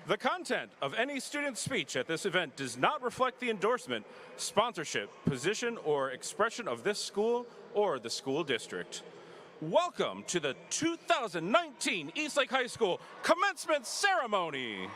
The content of any student speech at this event does not reflect the endorsement, sponsorship, position, or expression of this school or the school district. Welcome to the 2019 Eastlake High School Commencement Ceremony.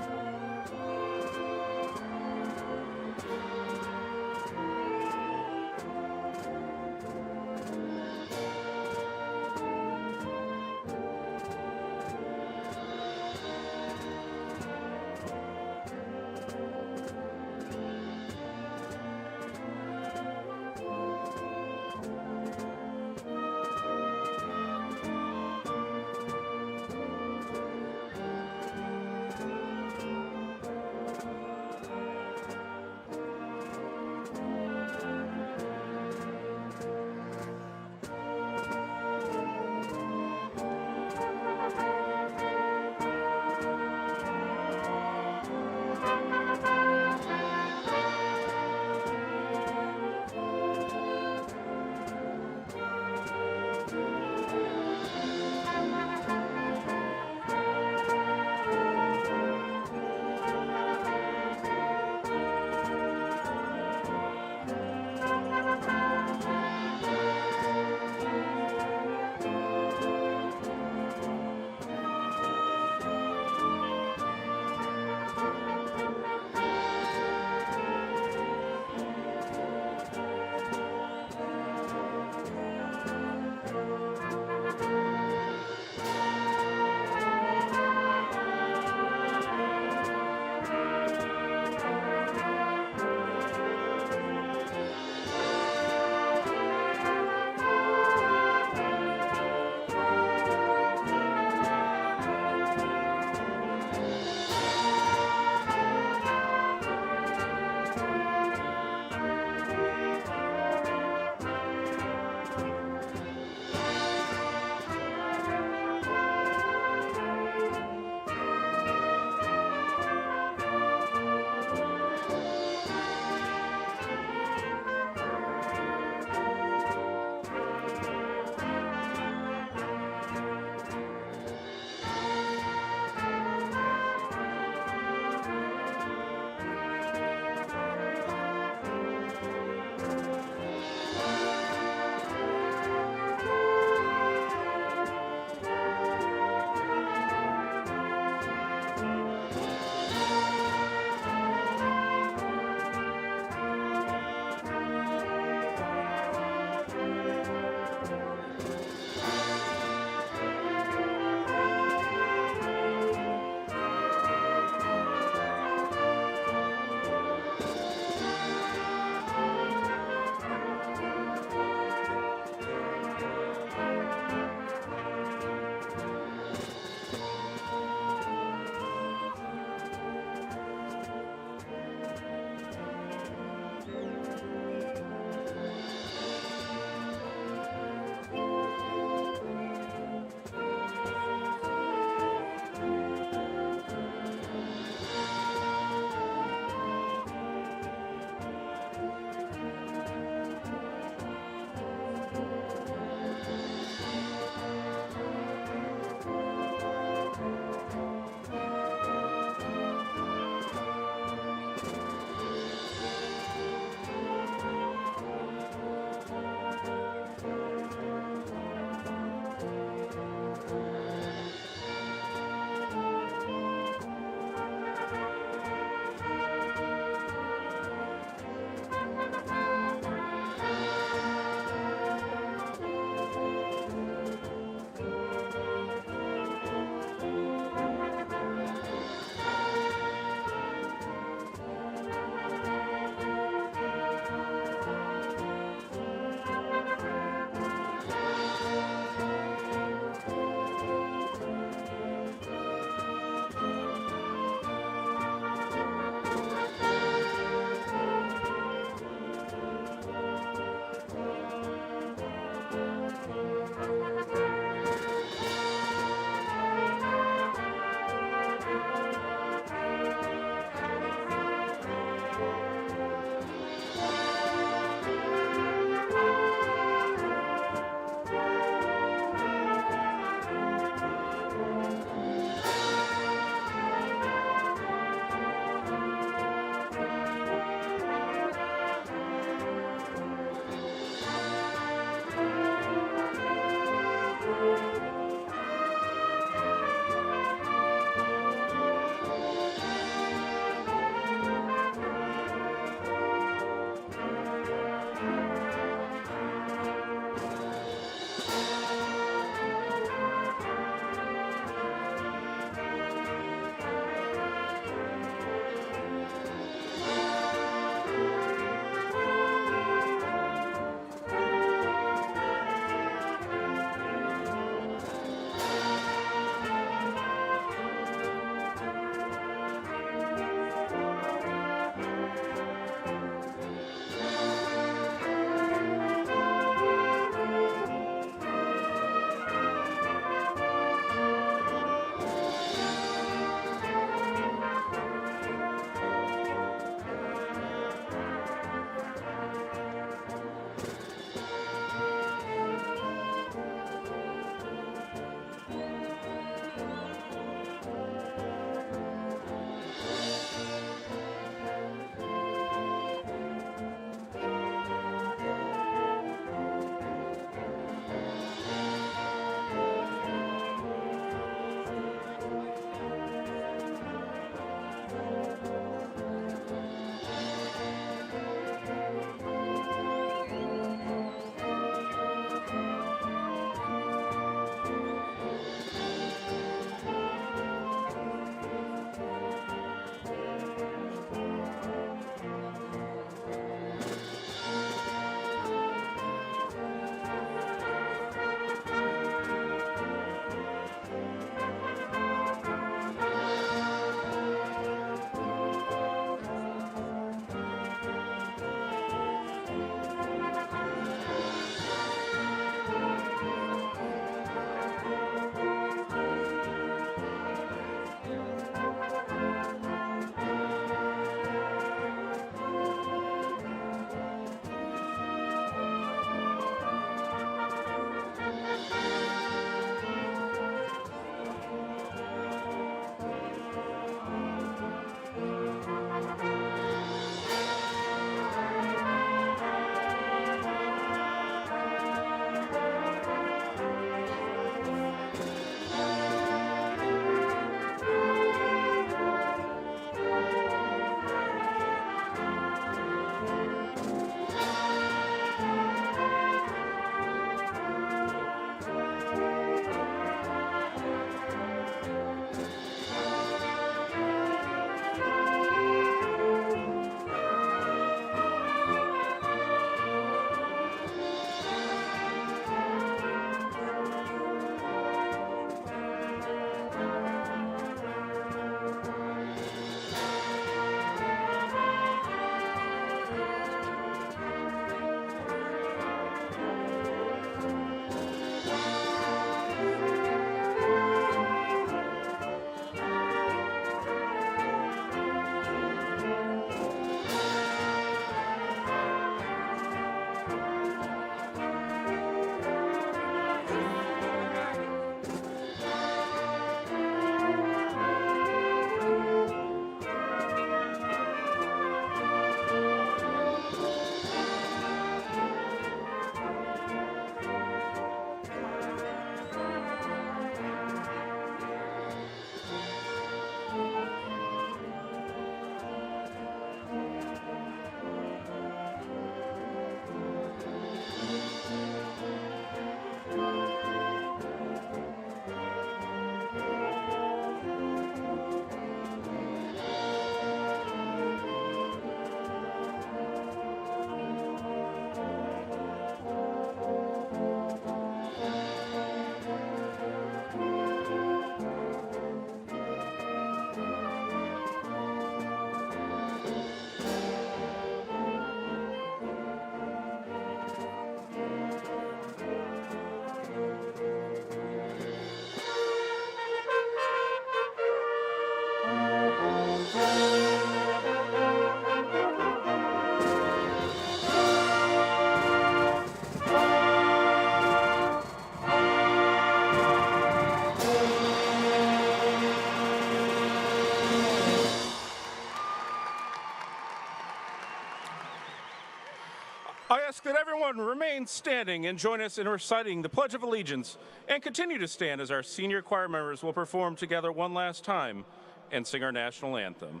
I ask that everyone remain standing and join us in reciting the Pledge of Allegiance, and continue to stand as our senior choir members will perform together one last time and sing our national anthem.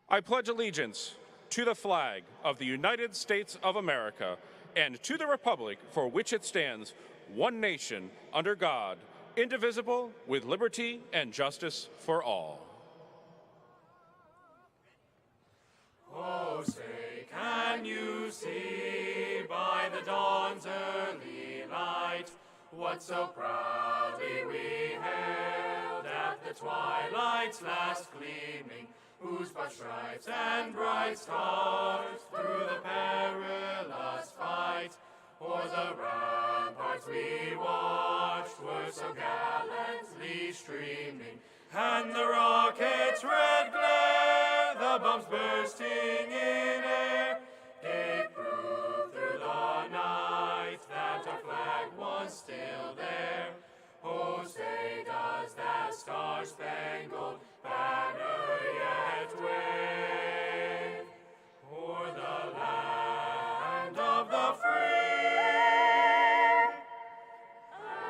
I pledge allegiance to the flag of the United States of America and to the republic for which it stands, one nation, under God, indivisible, with liberty and justice for all. Oh, say, can you see by the dawn's early light what so proudly we hailed at the twilight's last gleaming, whose broad stripes and bright stars through the perilous fight o'er the ramparts we watched were so gallantly streaming, and the rocket's red glare, the bombs bursting in air, gave proof through the night that our flag was still there. Oh, say, does that star-spangled banner yet wave o'er the land of the free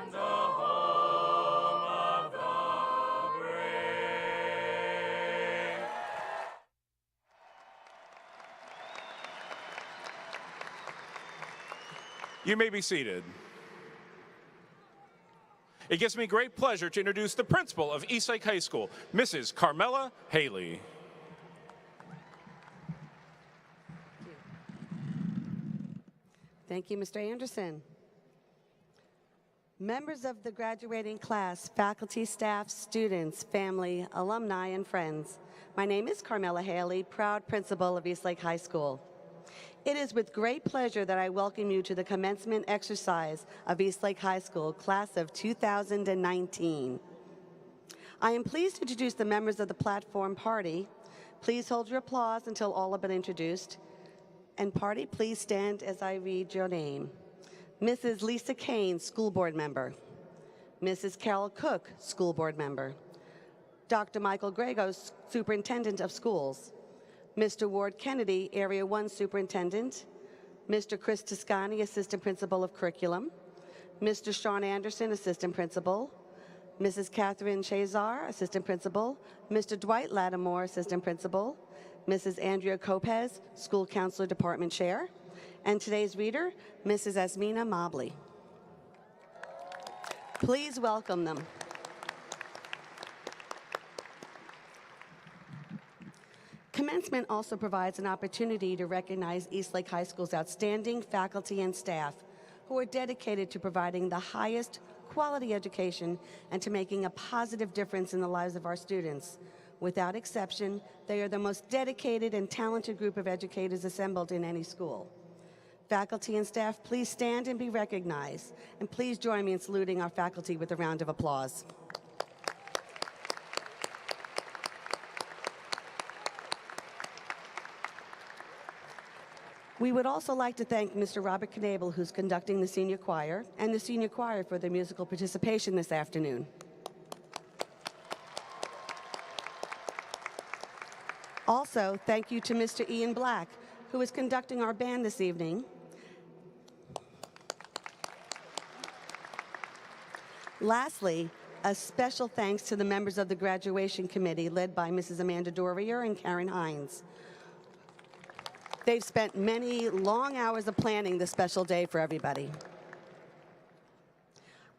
and the home of the brave? You may be seated. It gives me great pleasure to introduce the principal of Eastlake High School, Mrs. Carmela Haley. Thank you, Mr. Anderson. Members of the graduating class, faculty, staff, students, family, alumni, and friends, my name is Carmela Haley, proud principal of Eastlake High School. It is with great pleasure that I welcome you to the commencement exercise of Eastlake High School, class of 2019. I am pleased to introduce the members of the platform party. Please hold your applause until all have been introduced. And party, please stand as I read your name. Mrs. Lisa Kane, School Board Member. Mrs. Carol Cook, School Board Member. Dr. Michael Grego, Superintendent of Schools. Mr. Ward Kennedy, Area 1 Superintendent. Mr. Chris Toscani, Assistant Principal of Curriculum. Mr. Sean Anderson, Assistant Principal. Mrs. Catherine Chazar, Assistant Principal. Mr. Dwight Lattimore, Assistant Principal. Mrs. Andrea Copez, School Counselor Department Chair. And today's reader, Mrs. Asmina Mobley. Please welcome them. Commencement also provides an opportunity to recognize Eastlake High School's outstanding faculty and staff who are dedicated to providing the highest quality education and to making a positive difference in the lives of our students. Without exception, they are the most dedicated and talented group of educators assembled in any school. Faculty and staff, please stand and be recognized. And please join me in saluting our faculty with a round of applause. We would also like to thank Mr. Robert Knabel, who's conducting the senior choir, and the senior choir for their musical participation this afternoon. Also, thank you to Mr. Ian Black, who is conducting our band this evening. Lastly, a special thanks to the members of the graduation committee led by Mrs. Amanda Dorier and Karen Hines. They've spent many long hours of planning this special day for everybody.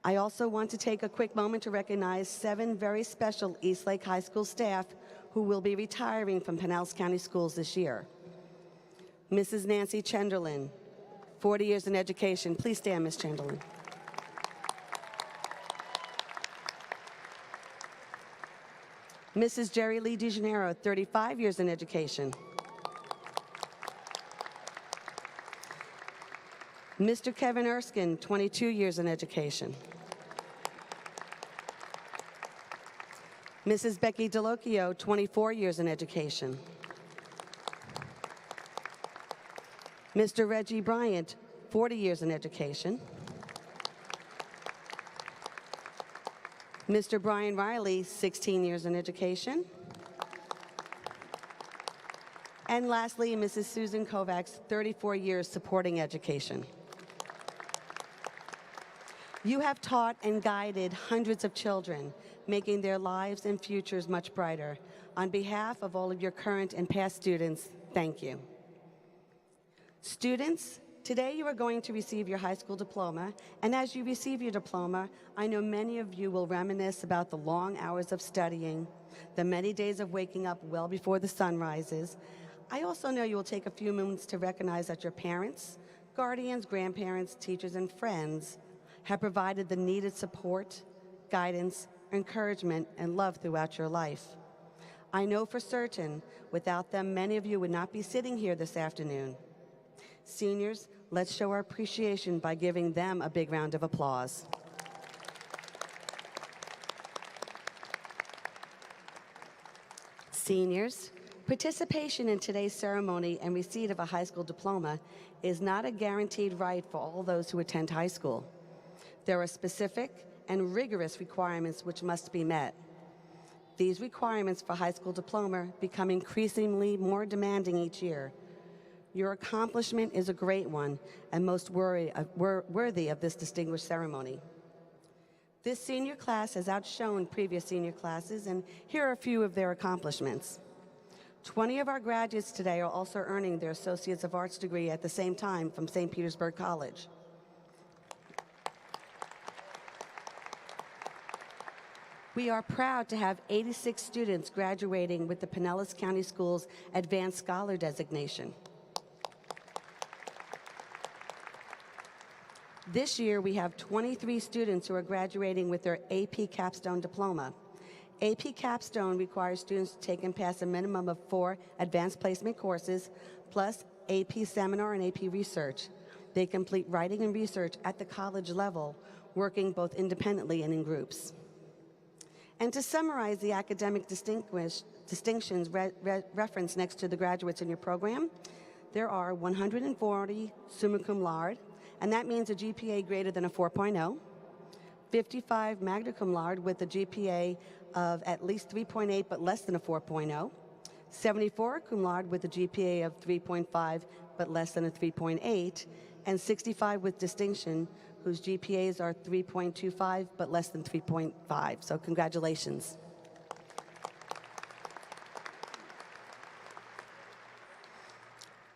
I also want to take a quick moment to recognize 7 very special Eastlake High School staff who will be retiring from Pinellas County Schools this year. Mrs. Nancy Chenderlin, 40 years in education. Please stand, Ms. Chenderlin. Mrs. Jerry Lee DeGeneiro, 35 years in education. Mr. Kevin Erskine, 22 years in education. Mrs. Becky Delocchio, 24 years in education. Mr. Reggie Bryant, 40 years in education. Mr. Brian Riley, 16 years in education. And lastly, Mrs. Susan Kovacs, 34 years supporting education. You have taught and guided hundreds of children, making their lives and futures much brighter. On behalf of all of your current and past students, thank you. Students, today you are going to receive your high school diploma, and as you receive your diploma, I know many of you will reminisce about the long hours of studying, the many days of waking up well before the sun rises. I also know you will take a few moments to recognize that your parents, guardians, grandparents, teachers, and friends have provided the needed support, guidance, encouragement, and love throughout your life. I know for certain, without them, many of you would not be sitting here this afternoon. Seniors, let's show our appreciation by giving them a big round of applause. Seniors, participation in today's ceremony and receipt of a high school diploma is not a guaranteed right for all those who attend high school. There are specific and rigorous requirements which must be met. These requirements for high school diploma become increasingly more demanding each year. Your accomplishment is a great one and most worthy of this distinguished ceremony. This senior class has outshone previous senior classes, and here are a few of their accomplishments. 20 of our graduates today are also earning their Associates of Arts degree at the same time from St. Petersburg College. We are proud to have 86 students graduating with the Pinellas County Schools Advanced Scholar designation. This year, we have 23 students who are graduating with their AP Capstone diploma. AP Capstone requires students to take and pass a minimum of 4 advanced placement courses, plus AP Seminar and AP Research. They complete writing and research at the college level, working both independently and in groups. And to summarize the academic distinctions referenced next to the graduates in your program, there are 140 summa cum laude, and that means a GPA greater than a 4.0, 55 magna cum laude with a GPA of at least 3.8 but less than a 4.0, 74 cum laude with a GPA of 3.5 but less than a 3.8, and 65 with distinction whose GPAs are 3.25 but less than 3.5. So congratulations.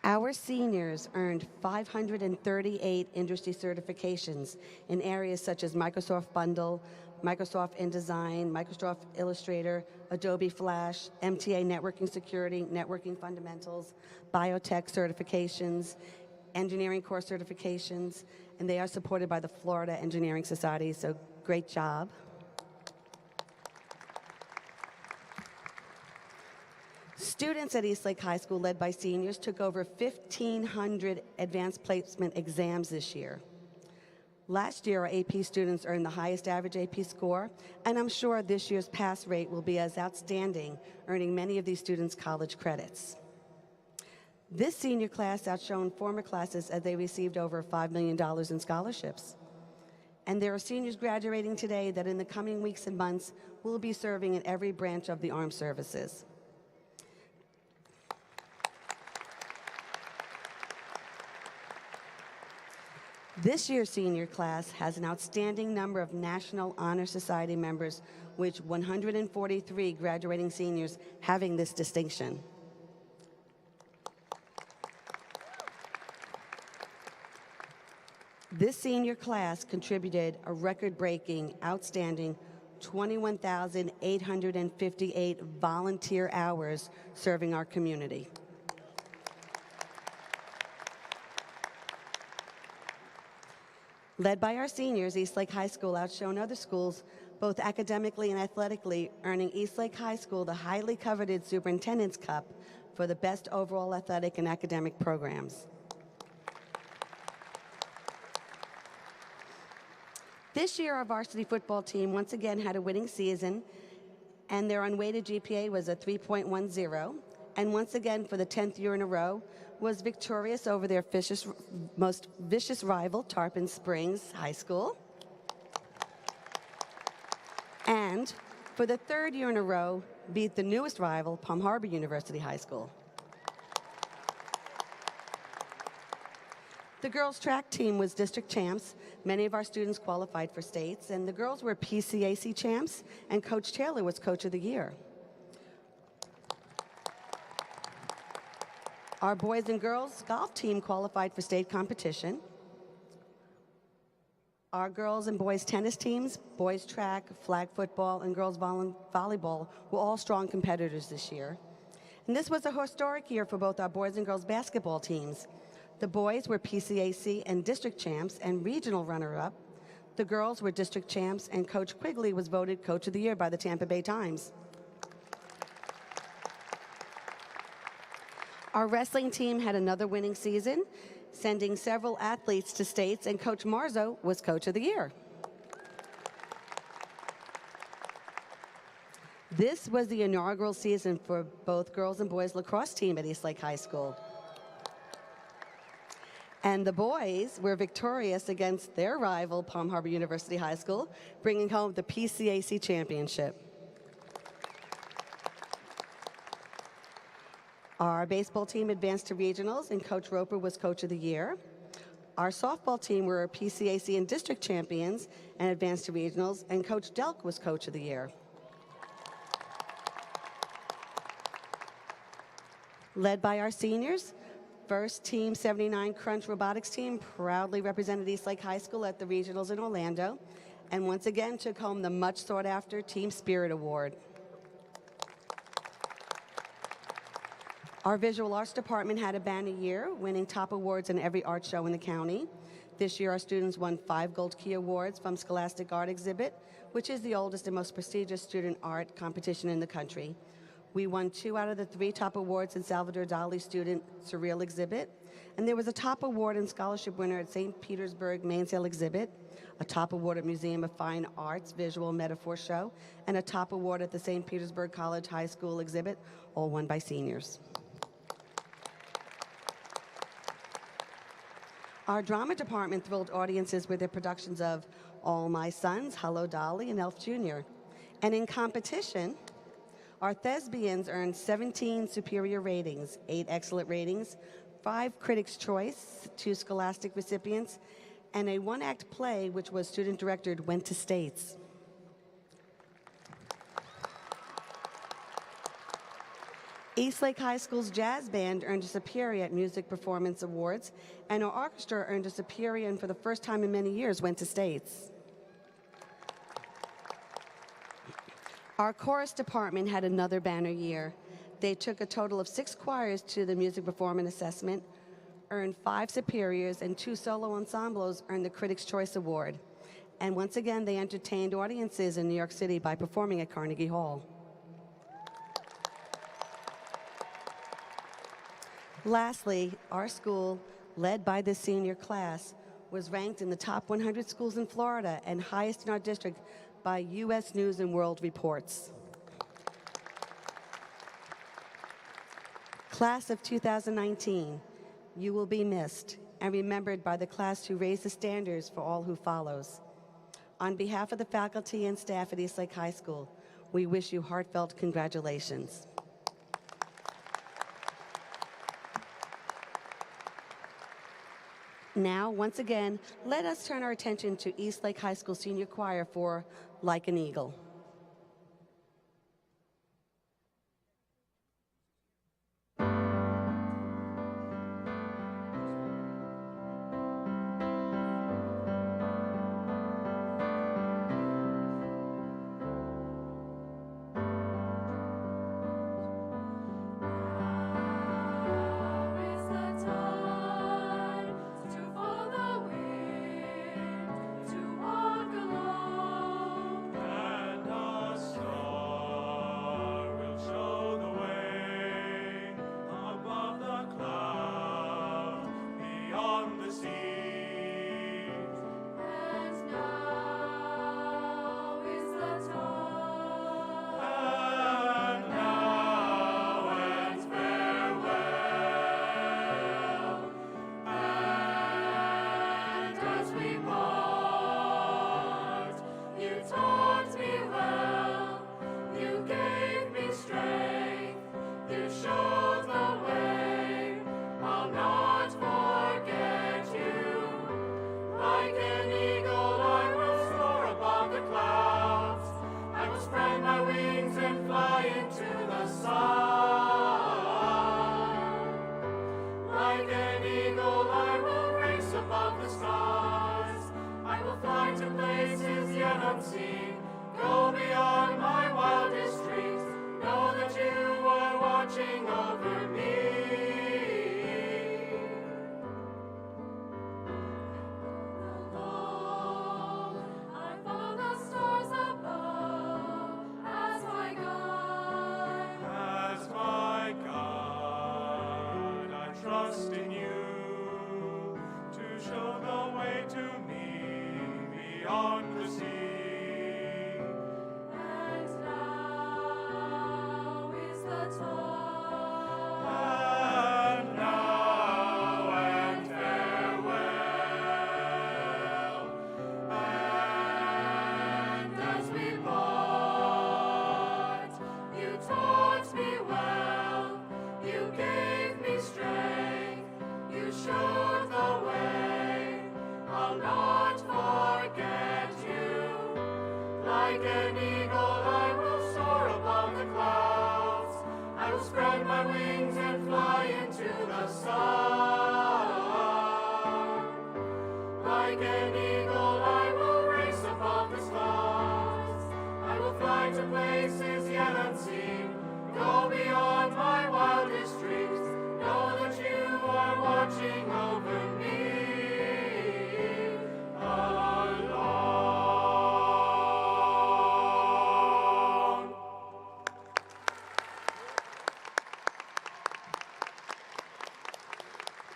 Our seniors earned 538 industry certifications in areas such as Microsoft Bundle, Microsoft InDesign, Microsoft Illustrator, Adobe Flash, MTA Networking Security, Networking Fundamentals, Biotech certifications, engineering course certifications, and they are supported by the Florida Engineering Society, so great job. Students at Eastlake High School, led by seniors, took over 1,500 advanced placement exams this year. Last year, our AP students earned the highest average AP score, and I'm sure this year's pass rate will be as outstanding, earning many of these students college credits. This senior class outshone former classes as they received over $5 million in scholarships. And there are seniors graduating today that in the coming weeks and months will be serving in every branch of the armed services. This year's senior class has an outstanding number of National Honor Society members, with 143 graduating seniors having this distinction. This senior class contributed a record-breaking, outstanding 21,858 volunteer hours serving our community. Led by our seniors, Eastlake High School outshone other schools, both academically and athletically, earning Eastlake High School the highly coveted Superintendent's Cup for the best overall athletic and academic programs. This year, our varsity football team once again had a winning season, and their unweighted GPA was a 3.10, and once again, for the 10th year in a row, was victorious over their most vicious rival, Tarpon Springs High School. And for the 3rd year in a row, beat the newest rival, Palm Harbor University High School. The girls' track team was district champs. Many of our students qualified for states, and the girls were PCAC champs, and Coach Taylor was Coach of the Year. Our boys and girls golf team qualified for state competition. Our girls and boys tennis teams, boys track, flag football, and girls volleyball were all strong competitors this year. And this was a historic year for both our boys and girls basketball teams. The boys were PCAC and district champs and regional runner-up. The girls were district champs, and Coach Quigley was voted Coach of the Year by the Tampa Bay Times. Our wrestling team had another winning season, sending several athletes to states, and Coach Marzo was Coach of the Year. This was the inaugural season for both girls and boys lacrosse team at Eastlake High School. And the boys were victorious against their rival, Palm Harbor University High School, bringing home the PCAC championship. Our baseball team advanced to regionals, and Coach Roper was Coach of the Year. Our softball team were PCAC and district champions and advanced to regionals, and Coach Delk was Coach of the Year. Led by our seniors, first Team 79 Crunch Robotics team proudly represented Eastlake High School at the regionals in Orlando, and once again took home the much sought after Team Spirit Award. Our visual arts department had a banner year, winning top awards in every art show in the county. This year, our students won 5 Gold Key Awards from Scholastic Art Exhibit, which is the oldest and most prestigious student art competition in the country. We won 2 out of the 3 top awards in Salvador Dali Student Surreal Exhibit, and there was a top award and scholarship winner at St. Petersburg Mainsail Exhibit, a top award at Museum of Fine Arts Visual Metaphor Show, and a top award at the St. Petersburg College High School Exhibit, all won by seniors. Our drama department thrilled audiences with their productions of All My Sons, Hello Dolly, and Elf Jr. And in competition, our thespians earned 17 superior ratings, 8 excellent ratings, 5 Critics' Choice, 2 Scholastic recipients, and a 1-act play, which was student-directed, went to states. Eastlake High School's jazz band earned a Superior at Music Performance Awards, and our orchestra earned a Superior, and for the first time in many years, went to states. Our chorus department had another banner year. They took a total of 6 choirs to the music performance assessment, earned 5 superiors, and 2 solo ensembles earned the Critics' Choice Award. And once again, they entertained audiences in New York City by performing at Carnegie Hall. Lastly, our school, led by the senior class, was ranked in the top 100 schools in Florida and highest in our district by U.S. News and World Reports. Class of 2019, you will be missed and remembered by the class who raised the standards for all who follows. On behalf of the faculty and staff at Eastlake High School, we wish you heartfelt congratulations. Now, once again, let us turn our attention to Eastlake High School Senior Choir for Like an Eagle. And unseen. Go beyond my wildest dreams. Know that you are watching over me. Alone, I follow the stars above as my guide. As my God, I trust in you to show the way to me beyond the sea. And now is the time. And now and farewell. And as we part, you taught me well. You gave me strength. You showed the way. I'll not forget you. Like an eagle, I will soar above the clouds. I will spread my wings and fly into the sun. Like an eagle, I will race above the stars. I will fly to places yet unseen. Go beyond my wildest dreams. Know that you are watching over me. Alone.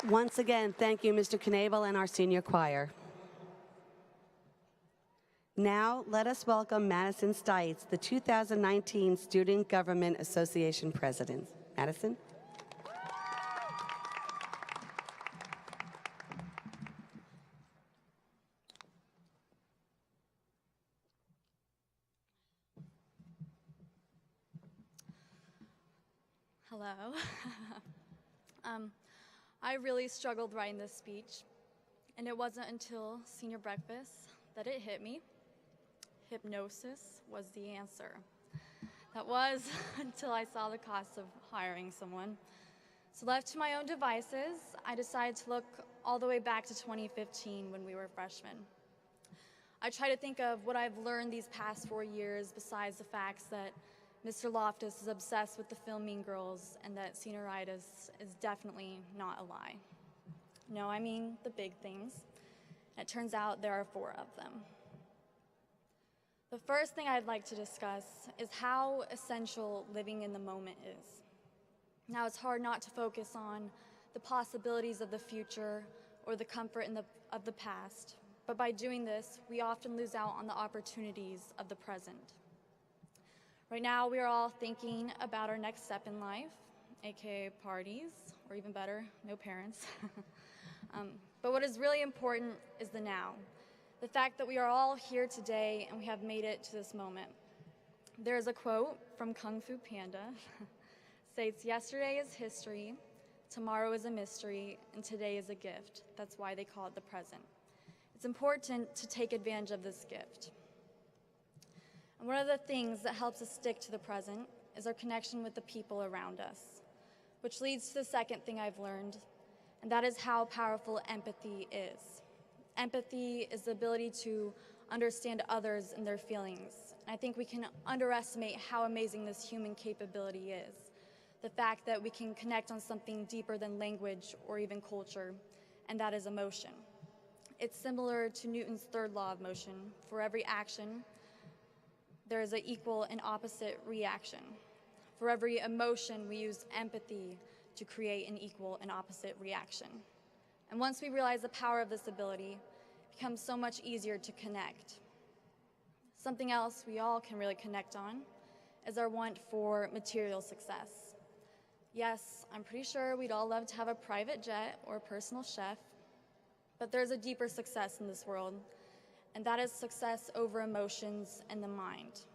Once again, thank you, Mr. Knabel and our senior choir. Now, let us welcome Madison Stites, the 2019 Student Government Association President. Madison? Hello. I really struggled writing this speech, and it wasn't until senior breakfast that it hit me. Hypnosis was the answer. That was until I saw the cost of hiring someone. So left to my own devices, I decided to look all the way back to 2015 when we were freshmen. I try to think of what I've learned these past 4 years besides the facts that Mr. Loftus is obsessed with the film Mean Girls and that senioritis is definitely not a lie. No, I mean the big things. And it turns out there are 4 of them. The first thing I'd like to discuss is how essential living in the moment is. Now, it's hard not to focus on the possibilities of the future or the comfort of the past, but by doing this, we often lose out on the opportunities of the present. Right now, we are all thinking about our next step in life, aka parties, or even better, no parents. But what is really important is the now. The fact that we are all here today and we have made it to this moment. There is a quote from Kung Fu Panda, states, "Yesterday is history, tomorrow is a mystery, and today is a gift." That's why they call it the present. It's important to take advantage of this gift. And one of the things that helps us stick to the present is our connection with the people around us, which leads to the second thing I've learned, and that is how powerful empathy is. Empathy is the ability to understand others and their feelings. And I think we can underestimate how amazing this human capability is. The fact that we can connect on something deeper than language or even culture, and that is emotion. It's similar to Newton's third law of motion. For every action, there is an equal and opposite reaction. For every emotion, we use empathy to create an equal and opposite reaction. And once we realize the power of this ability, it becomes so much easier to connect. Something else we all can really connect on is our want for material success. Yes, I'm pretty sure we'd all love to have a private jet or a personal chef, but there's a deeper success in this world, and that is success over emotions and the mind.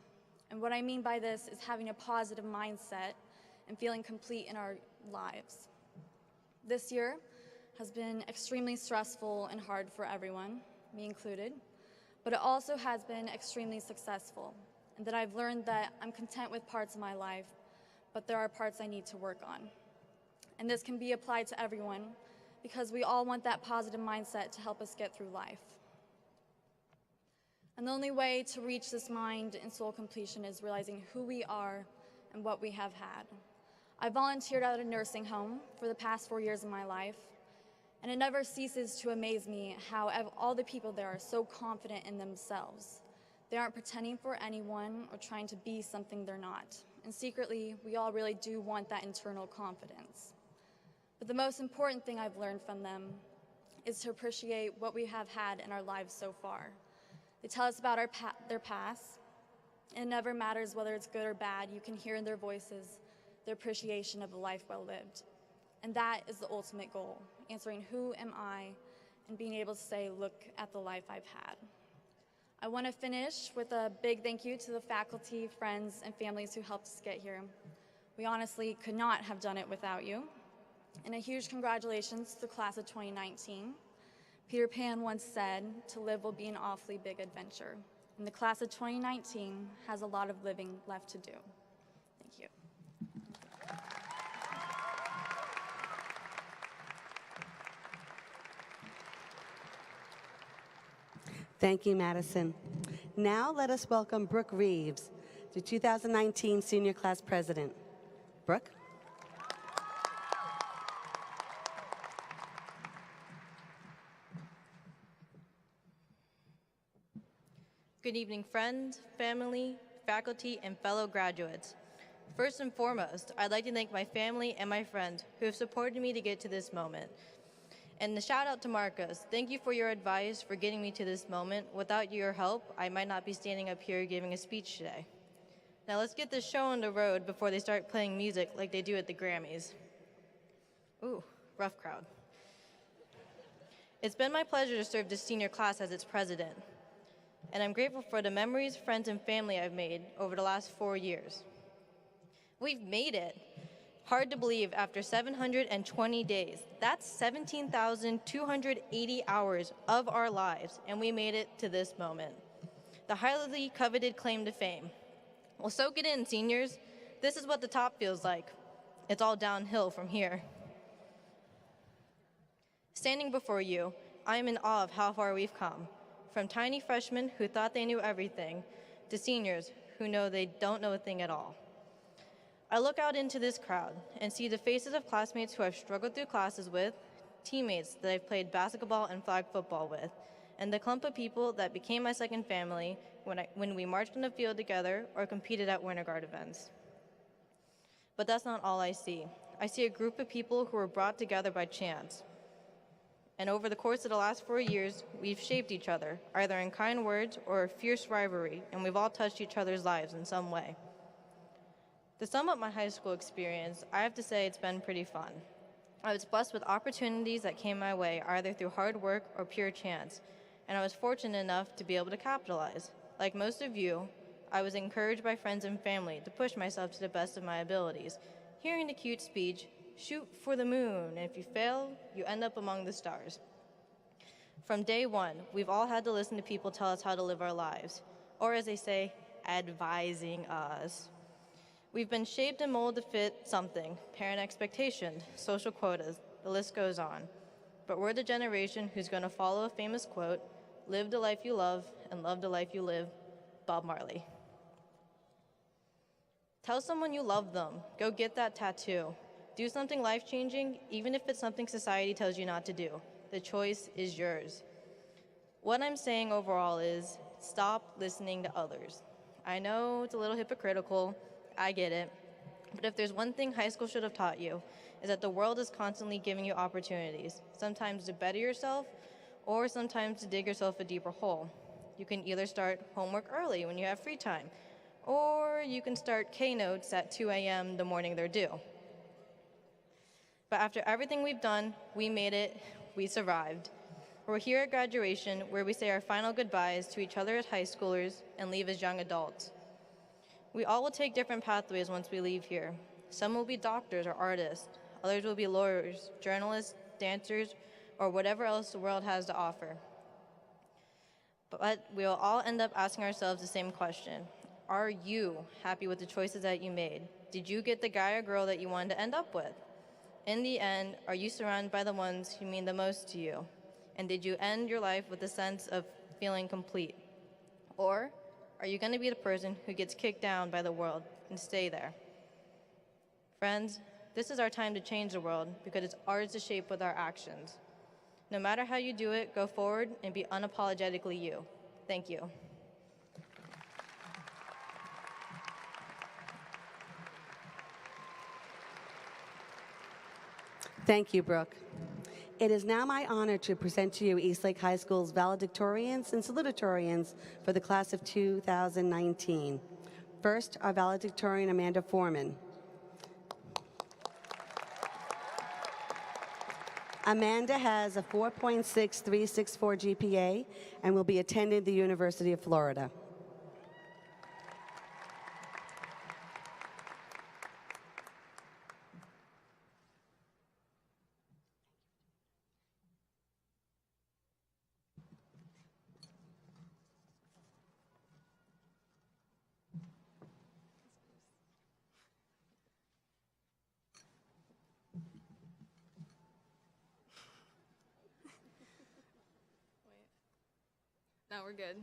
And what I mean by this is having a positive mindset and feeling complete in our lives. This year has been extremely stressful and hard for everyone, me included, but it also has been extremely successful, and that I've learned that I'm content with parts of my life, but there are parts I need to work on. And this can be applied to everyone because we all want that positive mindset to help us get through life. And the only way to reach this mind and soul completion is realizing who we are and what we have had. I volunteered at a nursing home for the past 4 years of my life, and it never ceases to amaze me how all the people there are so confident in themselves. They aren't pretending for anyone or trying to be something they're not. And secretly, we all really do want that internal confidence. But the most important thing I've learned from them is to appreciate what we have had in our lives so far. They tell us about their past, and it never matters whether it's good or bad. You can hear in their voices their appreciation of the life well lived. And that is the ultimate goal, answering who am I and being able to say, look at the life I've had. I want to finish with a big thank you to the faculty, friends, and families who helped us get here. We honestly could not have done it without you. And a huge congratulations to the class of 2019. Peter Pan once said, to live will be an awfully big adventure. And the class of 2019 has a lot of living left to do. Thank you. Thank you, Madison. Now let us welcome Brooke Reeves, the 2019 Senior Class President. Brooke? Good evening, friends, family, faculty, and fellow graduates. First and foremost, I'd like to thank my family and my friends who have supported me to get to this moment. And a shout out to Marcos. Thank you for your advice for getting me to this moment. Without your help, I might not be standing up here giving a speech today. Now let's get this show on the road before they start playing music like they do at the Grammys. Ooh, rough crowd. It's been my pleasure to serve this senior class as its president. And I'm grateful for the memories, friends, and family I've made over the last 4 years. We've made it. Hard to believe after 720 days. That's 17,280 hours of our lives, and we made it to this moment. The highly coveted claim to fame. Well, soak it in, seniors. This is what the top feels like. It's all downhill from here. Standing before you, I am in awe of how far we've come. From tiny freshmen who thought they knew everything, to seniors who know they don't know a thing at all. I look out into this crowd and see the faces of classmates who I've struggled through classes with, teammates that I've played basketball and flag football with, and the clump of people that became my second family when we marched on the field together or competed at Winter Guard events. But that's not all I see. I see a group of people who were brought together by chance. And over the course of the last 4 years, we've shaped each other, either in kind words or a fierce rivalry, and we've all touched each other's lives in some way. To sum up my high school experience, I have to say it's been pretty fun. I was blessed with opportunities that came my way, either through hard work or pure chance, and I was fortunate enough to be able to capitalize. Like most of you, I was encouraged by friends and family to push myself to the best of my abilities, hearing the cute speech, shoot for the moon, and if you fail, you end up among the stars. From day one, we've all had to listen to people tell us how to live our lives, or as they say, advising us. We've been shaped and molded to fit something, parent expectations, social quotas, the list goes on. But we're the generation who's going to follow a famous quote, live the life you love and love the life you live, Bob Marley. Tell someone you love them, go get that tattoo. Do something life-changing, even if it's something society tells you not to do. The choice is yours. What I'm saying overall is, stop listening to others. I know it's a little hypocritical, I get it, but if there's one thing high school should have taught you, is that the world is constantly giving you opportunities, sometimes to better yourself, or sometimes to dig yourself a deeper hole. You can either start homework early when you have free time, or you can start K-notes at 2 a.m. the morning they're due. But after everything we've done, we made it, we survived. We're here at graduation where we say our final goodbyes to each other as high schoolers and leave as young adults. We all will take different pathways once we leave here. Some will be doctors or artists. Others will be lawyers, journalists, dancers, or whatever else the world has to offer. But we will all end up asking ourselves the same question. Are you happy with the choices that you made? Did you get the guy or girl that you wanted to end up with? In the end, are you surrounded by the ones who mean the most to you? And did you end your life with a sense of feeling complete? Or are you going to be the person who gets kicked down by the world and stay there? Friends, this is our time to change the world because it's ours to shape with our actions. No matter how you do it, go forward and be unapologetically you. Thank you. Thank you, Brooke. It is now my honor to present to you Eastlake High School's valedictorians and salutatorians for the class of 2019. First, our valedictorian, Amanda Foreman. Amanda has a 4.6364 GPA and will be attending the University of Florida.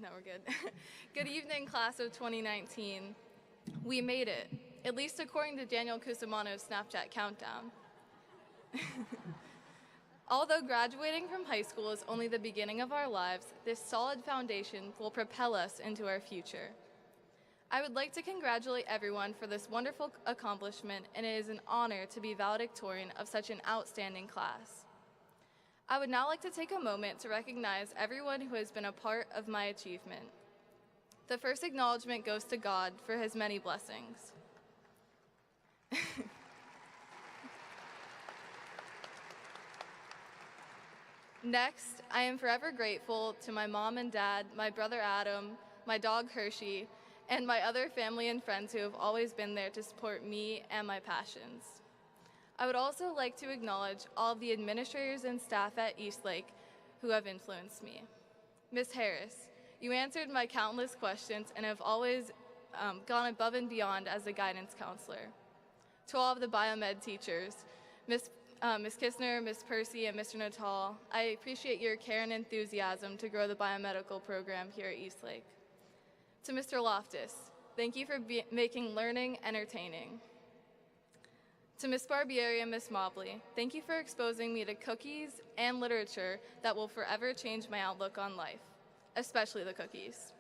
Now we're good. Good evening, class of 2019. We made it, at least according to Daniel Cusimano's Snapchat countdown. Although graduating from high school is only the beginning of our lives, this solid foundation will propel us into our future. I would like to congratulate everyone for this wonderful accomplishment, and it is an honor to be valedictorian of such an outstanding class. I would now like to take a moment to recognize everyone who has been a part of my achievement. The first acknowledgement goes to God for his many blessings. Next, I am forever grateful to my mom and dad, my brother Adam, my dog Hershey, and my other family and friends who have always been there to support me and my passions. I would also like to acknowledge all of the administrators and staff at Eastlake who have influenced me. Ms. Harris, you answered my countless questions and have always gone above and beyond as a guidance counselor. To all of the biomed teachers, Ms. Kistner, Ms. Percy, and Mr. Natal, I appreciate your care and enthusiasm to grow the biomedical program here at Eastlake. To Mr. Loftus, thank you for making learning entertaining. To Ms. Barbieri and Ms. Mobley, thank you for exposing me to cookies and literature that will forever change my outlook on life, especially the cookies.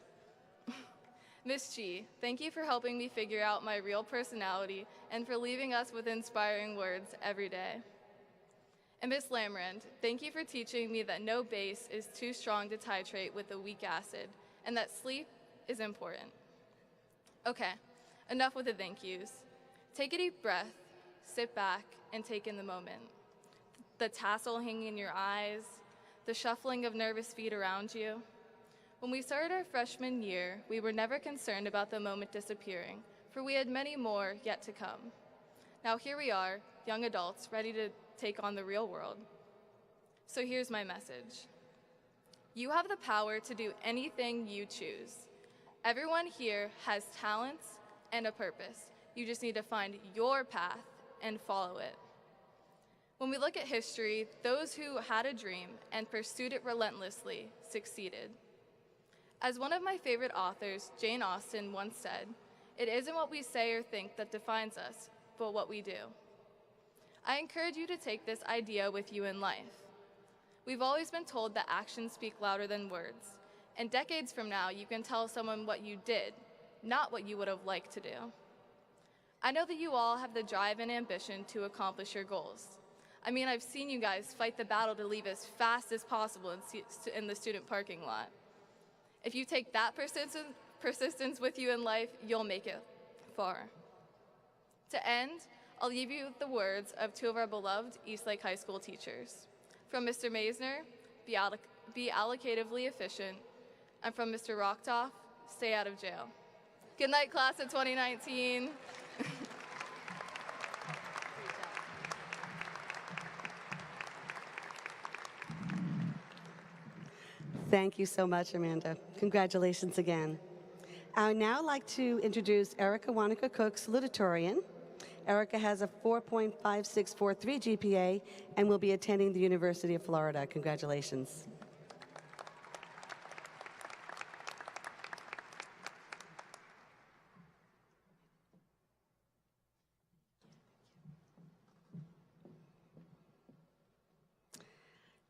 Ms. G, thank you for helping me figure out my real personality and for leaving us with inspiring words every day. And Ms. Lamrand, thank you for teaching me that no base is too strong to titrate with a weak acid and that sleep is important. Okay, enough with the thank yous. Take a deep breath. Sit back and take in the moment. The tassel hanging in your eyes, the shuffling of nervous feet around you. When we started our freshman year, we were never concerned about the moment disappearing, for we had many more yet to come. Now here we are, young adults, ready to take on the real world. So here's my message. You have the power to do anything you choose. Everyone here has talents and a purpose. You just need to find your path and follow it. When we look at history, those who had a dream and pursued it relentlessly succeeded. As one of my favorite authors, Jane Austen, once said, "It isn't what we say or think that defines us, but what we do." I encourage you to take this idea with you in life. We've always been told that actions speak louder than words, and decades from now, you can tell someone what you did, not what you would have liked to do. I know that you all have the drive and ambition to accomplish your goals. I mean, I've seen you guys fight the battle to leave as fast as possible in the student parking lot. If you take that persistence with you in life, you'll make it far. To end, I'll leave you with the words of two of our beloved Eastlake High School teachers. From Mr. Maisner, be allocatively efficient, and from Mr. Rocktoff, stay out of jail. Good night, class of 2019. Thank you so much, Amanda. Congratulations again. I would now like to introduce Erica Wanaka Cook, salutatorian. Erica has a 4.5643 GPA and will be attending the University of Florida. Congratulations.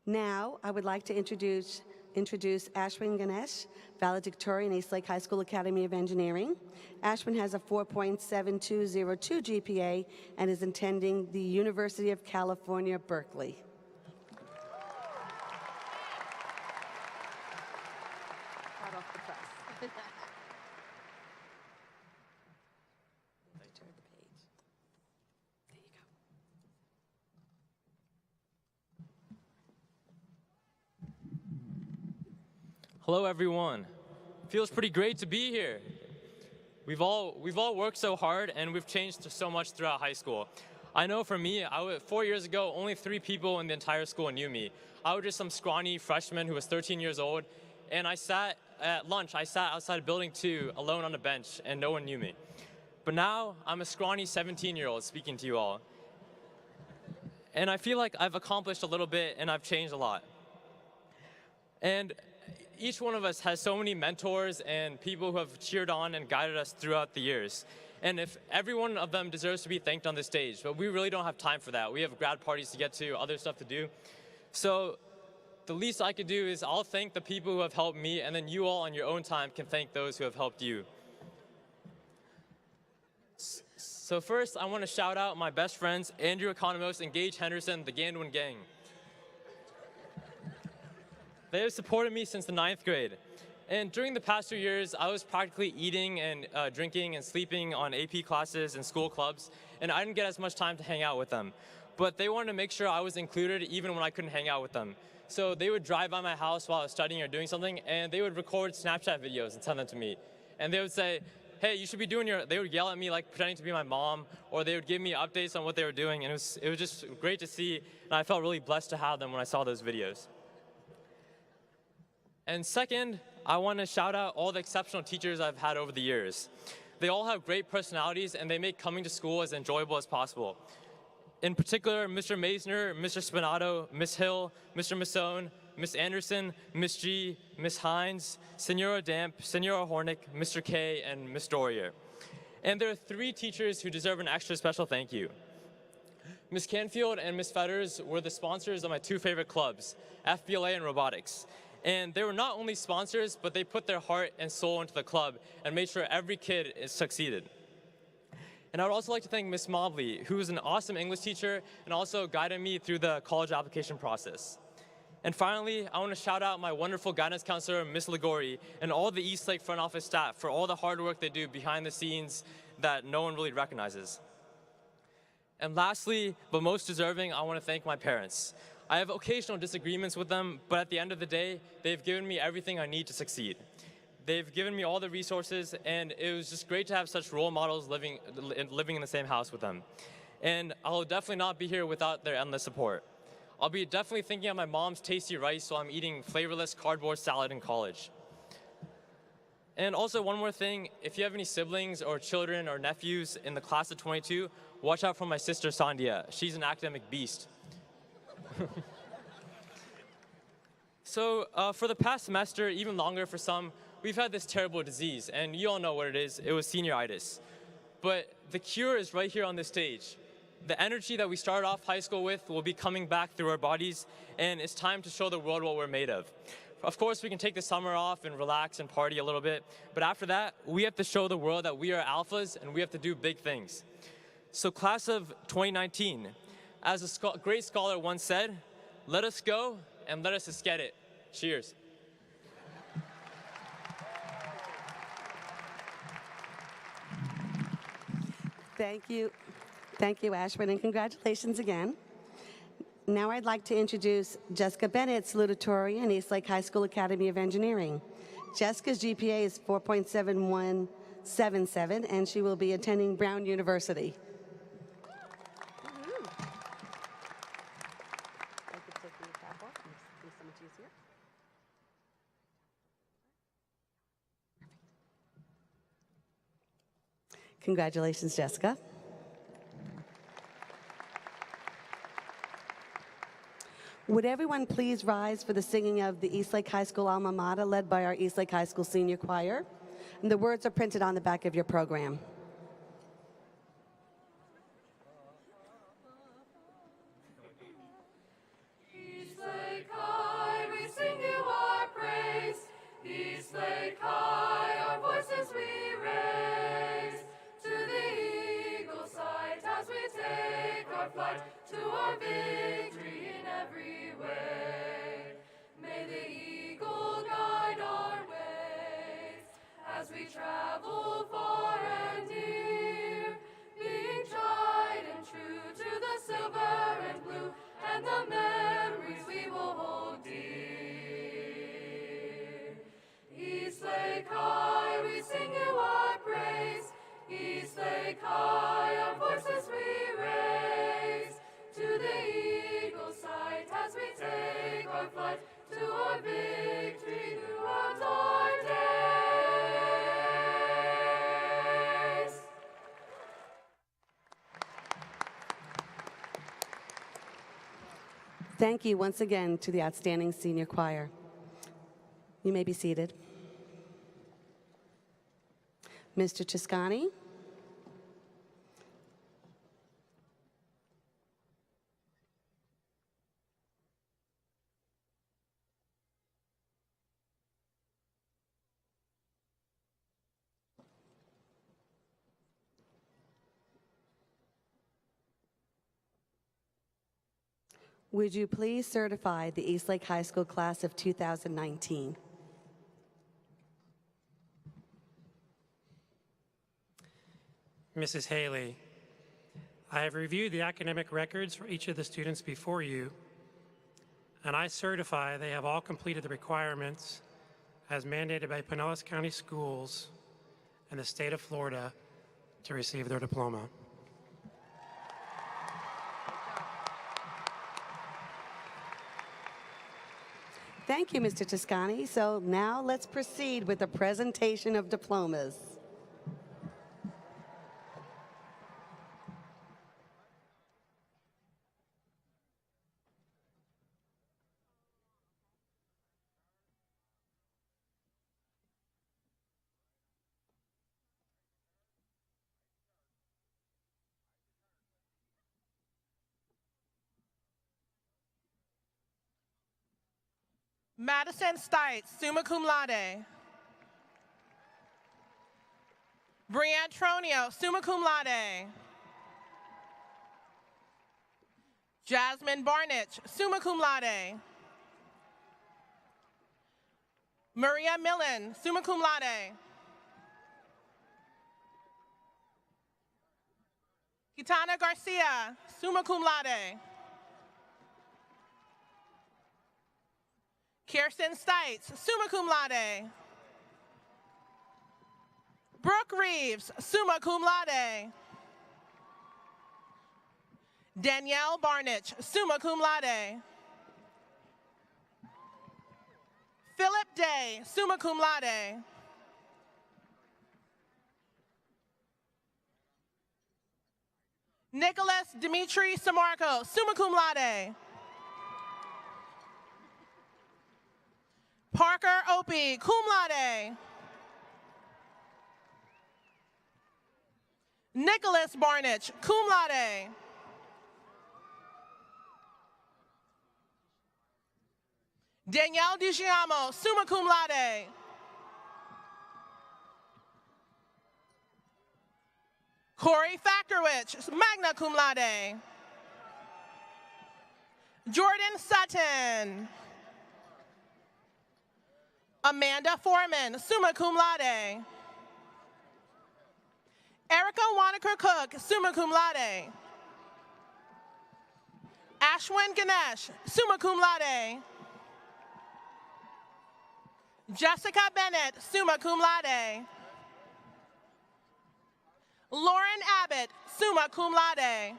Now, I would like to introduce Ashwin Ganesh, valedictorian, Eastlake High School Academy of Engineering. Ashwin has a 4.7202 GPA and is attending the University of California, Berkeley. Hot off the press. Turn the page. There you go. Hello, everyone. Feels pretty great to be here. We've all worked so hard, and we've changed so much throughout high school. I know for me, 4 years ago, only 3 people in the entire school knew me. I was just some scrawny freshman who was 13 years old, and at lunch, I sat outside Building 2 alone on a bench, and no one knew me. But now, I'm a scrawny 17-year-old speaking to you all. And I feel like I've accomplished a little bit, and I've changed a lot. And each one of us has so many mentors and people who have cheered on and guided us throughout the years. And if every one of them deserves to be thanked on this stage, but we really don't have time for that. We have grad parties to get to, other stuff to do. So the least I could do is I'll thank the people who have helped me, and then you all on your own time can thank those who have helped you. So first, I want to shout out my best friends, Andrew Economos and Gage Henderson, the Gandwin Gang. They have supported me since the 9th grade. And during the past 2 years, I was practically eating and drinking and sleeping on AP classes and school clubs, and I didn't get as much time to hang out with them. But they wanted to make sure I was included even when I couldn't hang out with them. So they would drive by my house while I was studying or doing something, and they would record Snapchat videos and send them to me. And they would say, hey, you should be doing they would yell at me like pretending to be my mom, or they would give me updates on what they were doing, and it was just great to see, and I felt really blessed to have them when I saw those videos. And second, I want to shout out all the exceptional teachers I've had over the years. They all have great personalities, and they make coming to school as enjoyable as possible. In particular, Mr. Maisner, Mr. Spinato, Miss Hill, Mr. Masson, Miss Anderson, Miss G, Miss Hines, Senora Damp, Senora Hornick, Mr. K, and Miss Dorier. And there are 3 teachers who deserve an extra special thank you. Miss Canfield and Miss Fetters were the sponsors of my 2 favorite clubs, FBLA and robotics. And they were not only sponsors, but they put their heart and soul into the club and made sure every kid succeeded. And I would also like to thank Miss Mobley, who was an awesome English teacher and also guided me through the college application process. And finally, I want to shout out my wonderful guidance counselor, Miss Ligori, and all the Eastlake front office staff for all the hard work they do behind the scenes that no one really recognizes. And lastly, but most deserving, I want to thank my parents. I have occasional disagreements with them, but at the end of the day, they've given me everything I need to succeed. They've given me all the resources, and it was just great to have such role models living in the same house with them. And I'll definitely not be here without their endless support. I'll be definitely thinking of my mom's tasty rice while I'm eating flavorless cardboard salad in college. And also one more thing, if you have any siblings or children or nephews in the class of 22, watch out for my sister Sandia. She's an academic beast. So for the past semester, even longer for some, we've had this terrible disease, and you all know what it is. It was senioritis. But the cure is right here on this stage. The energy that we started off high school with will be coming back through our bodies, and it's time to show the world what we're made of. Of course, we can take the summer off and relax and party a little bit, but after that, we have to show the world that we are alphas and we have to do big things. So class of 2019, as a great scholar once said, let us go and let us get it. Cheers. Thank you. Thank you, Ashwin, and congratulations again. Now I'd like to introduce Jessica Bennett, salutatorian, Eastlake High School Academy of Engineering. Jessica's GPA is 4.7177, and she will be attending Brown University. Congratulations, Jessica. Would everyone please rise for the singing of the Eastlake High School alma mater, led by our Eastlake High School Senior Choir? And the words are printed on the back of your program. Eastlake sight, to our victory in every way. May the eagle guide our ways as we travel far and near, being tried and true to the silver and blue, and the memories we will hold dear. Eastlake High, we sing you our praise. Eastlake High, our voices we raise to the eagle's sight as we take our flight to our victory throughout our days. Thank you once again to the outstanding senior choir. You may be seated. Mr. Ciscani. Would you please certify the Eastlake High School class of 2019? Mrs. Haley, I have reviewed the academic records for each of the students before you, and I certify they have all completed the requirements as mandated by Pinellas County Schools and the state of Florida to receive their diploma. Thank you, Mr. Ciscani. So now let's proceed with the presentation of diplomas. Madison Stites, summa cum laude. Brianne Tronio, summa cum laude. Jasmine Barnich, summa cum laude. Maria Millen, summa cum laude. Kitana Garcia, summa cum laude. Kirsten Stites, summa cum laude. Brooke Reeves, summa cum laude. Danielle Barnich, summa cum laude. Philip Day, summa cum laude. Nicholas Dimitri Samarco, summa cum laude. Parker Opie, cum laude. Nicholas Barnich, cum laude. Danielle DiGiamo, summa cum laude. Corey Factorwich, magna cum laude. Jordan Sutton. Amanda Foreman, summa cum laude. Erica Wannaker Cook, summa cum laude. Ashwin Ganesh, summa cum laude. Jessica Bennett, summa cum laude. Lauren Abbott, summa cum laude.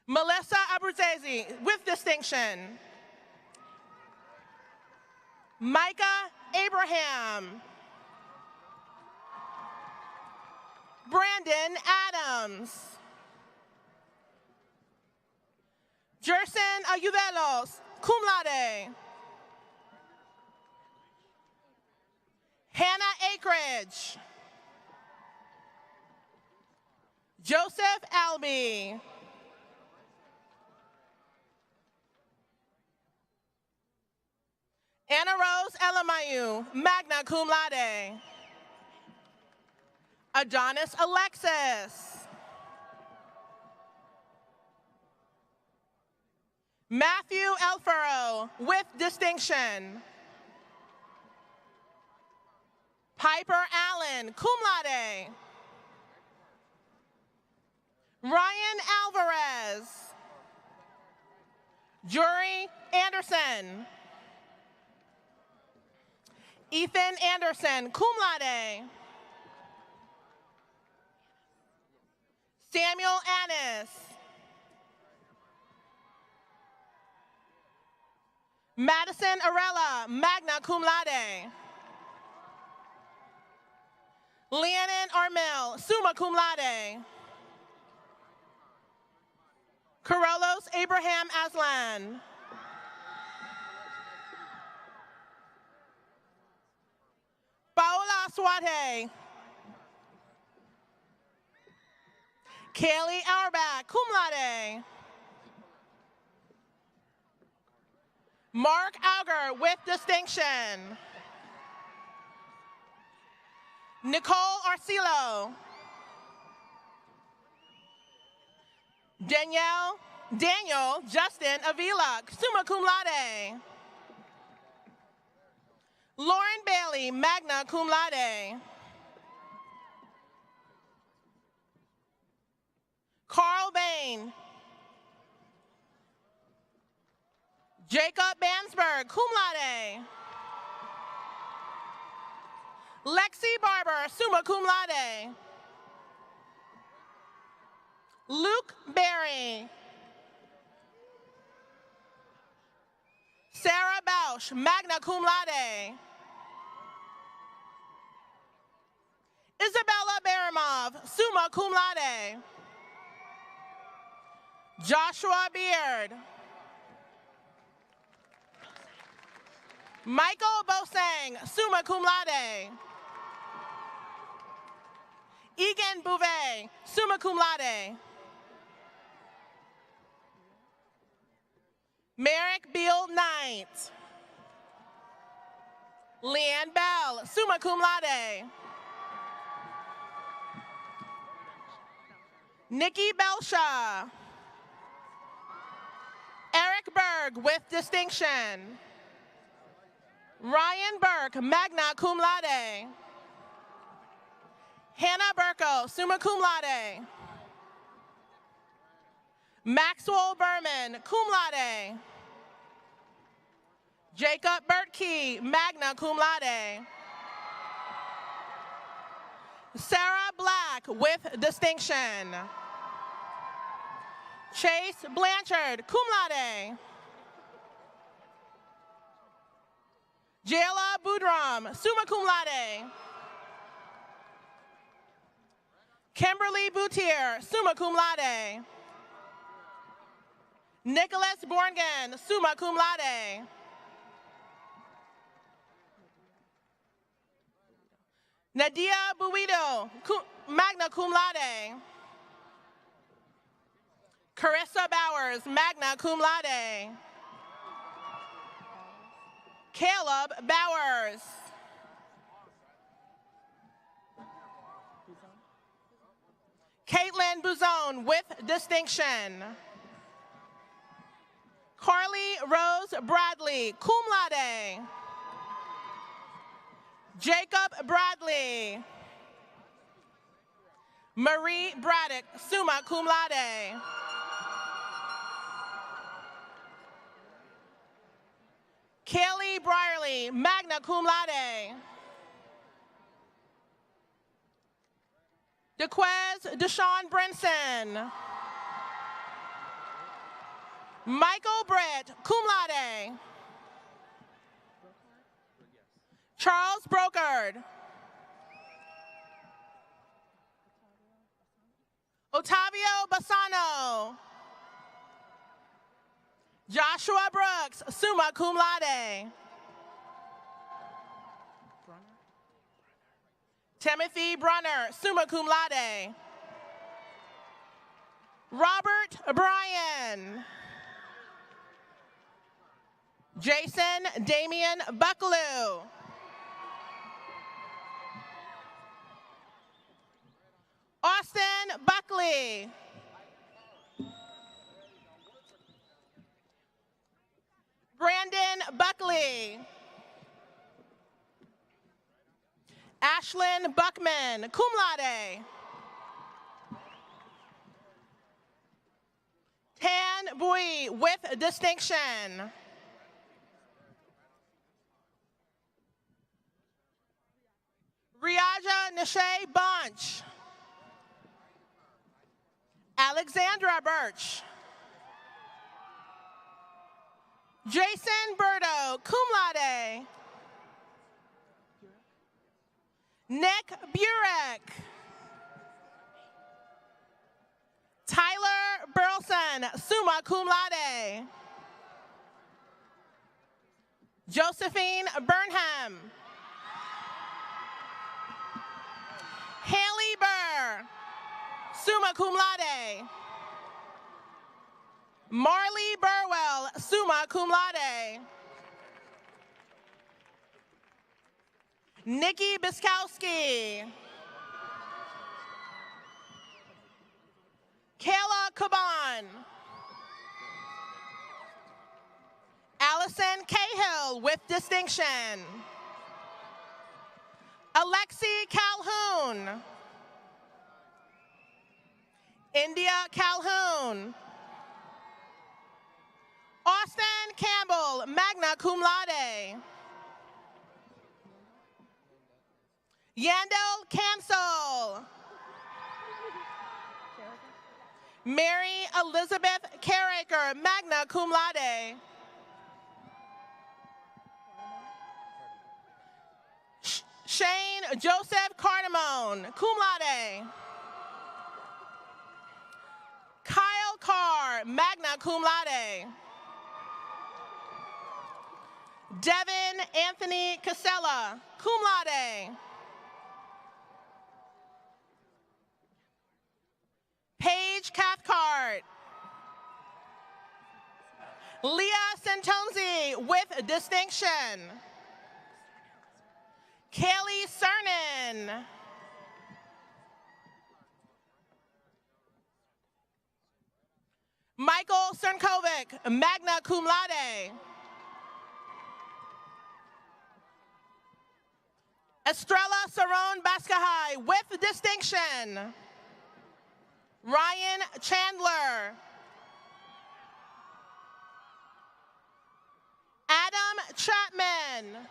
Melissa Abruzzese, with distinction. Micah Abraham. Brandon Adams. Jerson Ayuvelos, cum laude. Hannah Akridge. Joseph Albee. Anna Rose Elamayu, magna cum laude. Adonis Alexis. Matthew Elfaro with distinction. Piper Allen, cum laude. Ryan Alvarez. Jory Anderson. Ethan Anderson, cum laude. Samuel Annis. Madison Arella, magna cum laude. Leonin Armel, summa cum laude. Carollos Abraham Aslan. Paola Suate. Kaylee Auerbach, cum laude. Mark Auger with distinction. Nicole Arcilo. Daniel Justin Avila, summa cum laude. Lauren Bailey, magna cum laude. Carl Bain. Jacob Bansberg, cum laude. Lexi Barber, summa cum laude. Luke Berry. Sarah Bausch, magna cum laude. Isabella Baramov, summa cum laude. Joshua Beard. Michael Bosang, summa cum laude. Egan Bouvet, summa cum laude. Merrick Beal Knight. Leanne Bell, summa cum laude. Nikki Belshaw. Eric Berg with distinction. Ryan Burke, magna cum laude. Hannah Burko, summa cum laude. Maxwell Berman, cum laude. Jacob Bertkey, magna cum laude. Sarah Black with distinction. Chase Blanchard, cum laude. Jayla Budram, summa cum laude. Kimberly Boutier, summa cum laude. Nicholas Borngan, summa cum laude. Nadia Buido, magna cum laude. Carissa Bowers, magna cum laude. Caleb Bowers. Caitlin Bouzone with distinction. Carly Rose Bradley, cum laude. Jacob Bradley. Marie Braddock, summa cum laude. Kaylee Brierly, magna cum laude. DeQuez Deshawn Brinson. Michael Britt, cum laude. Charles Brokard. Otavio Bassano. Joshua Brooks, summa cum laude. Timothy Brunner, summa cum laude. Robert Bryan. Jason Damian Buckaloo. Buckley. Brandon Buckley. Ashlyn Buckman, cum laude. Tan Bui with distinction. Riaja Nishay Bunch. Alexandra Birch. Jason Burdo, cum laude. Nick Burek. Tyler Burleson, summa cum laude. Josephine Burnham. Haley Burr, summa cum laude. Marley Burwell, summa cum laude. Nikki Biskowski. Kayla Caban. Allison Cahill with distinction. Alexi Calhoun. India Calhoun. Austin Campbell, magna cum laude. Yandel Cancel. Mary Elizabeth Carraker, magna cum laude. Shane Joseph Cardamone, cum laude. Kyle Carr, magna cum laude. Devin Anthony Casella, cum laude. Paige Cathcart. Leah Santonzi with distinction. Kaylee Cernan. Michael Cernkovic, magna cum laude. Estrella Saron Baskahai with distinction. Ryan Chandler. Adam Chapman.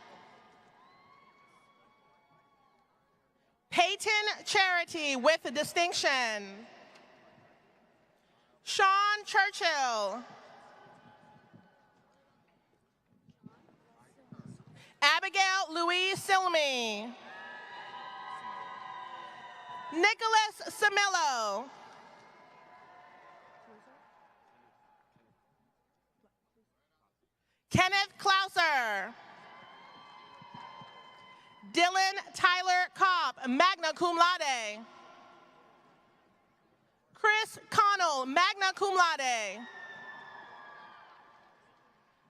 Peyton Charity with distinction. Sean Churchill. Abigail Louise Silmy. Nicholas Samillo. Kenneth Klauser. Dylan Tyler Kopp, magna cum laude. Chris Connell, magna cum laude.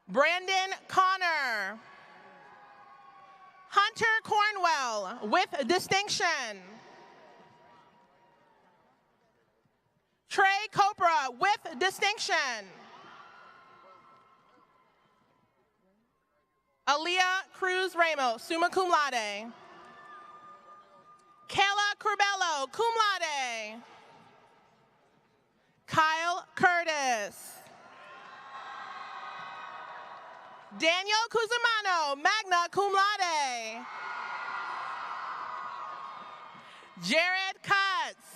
Brandon Connor. Hunter Cornwell with distinction. Trey Copra with distinction. Aaliyah Cruz Ramos, summa cum laude. Kayla Corbello, cum laude. Kyle Curtis. Daniel Cusimano, magna cum laude. Jared Cutts.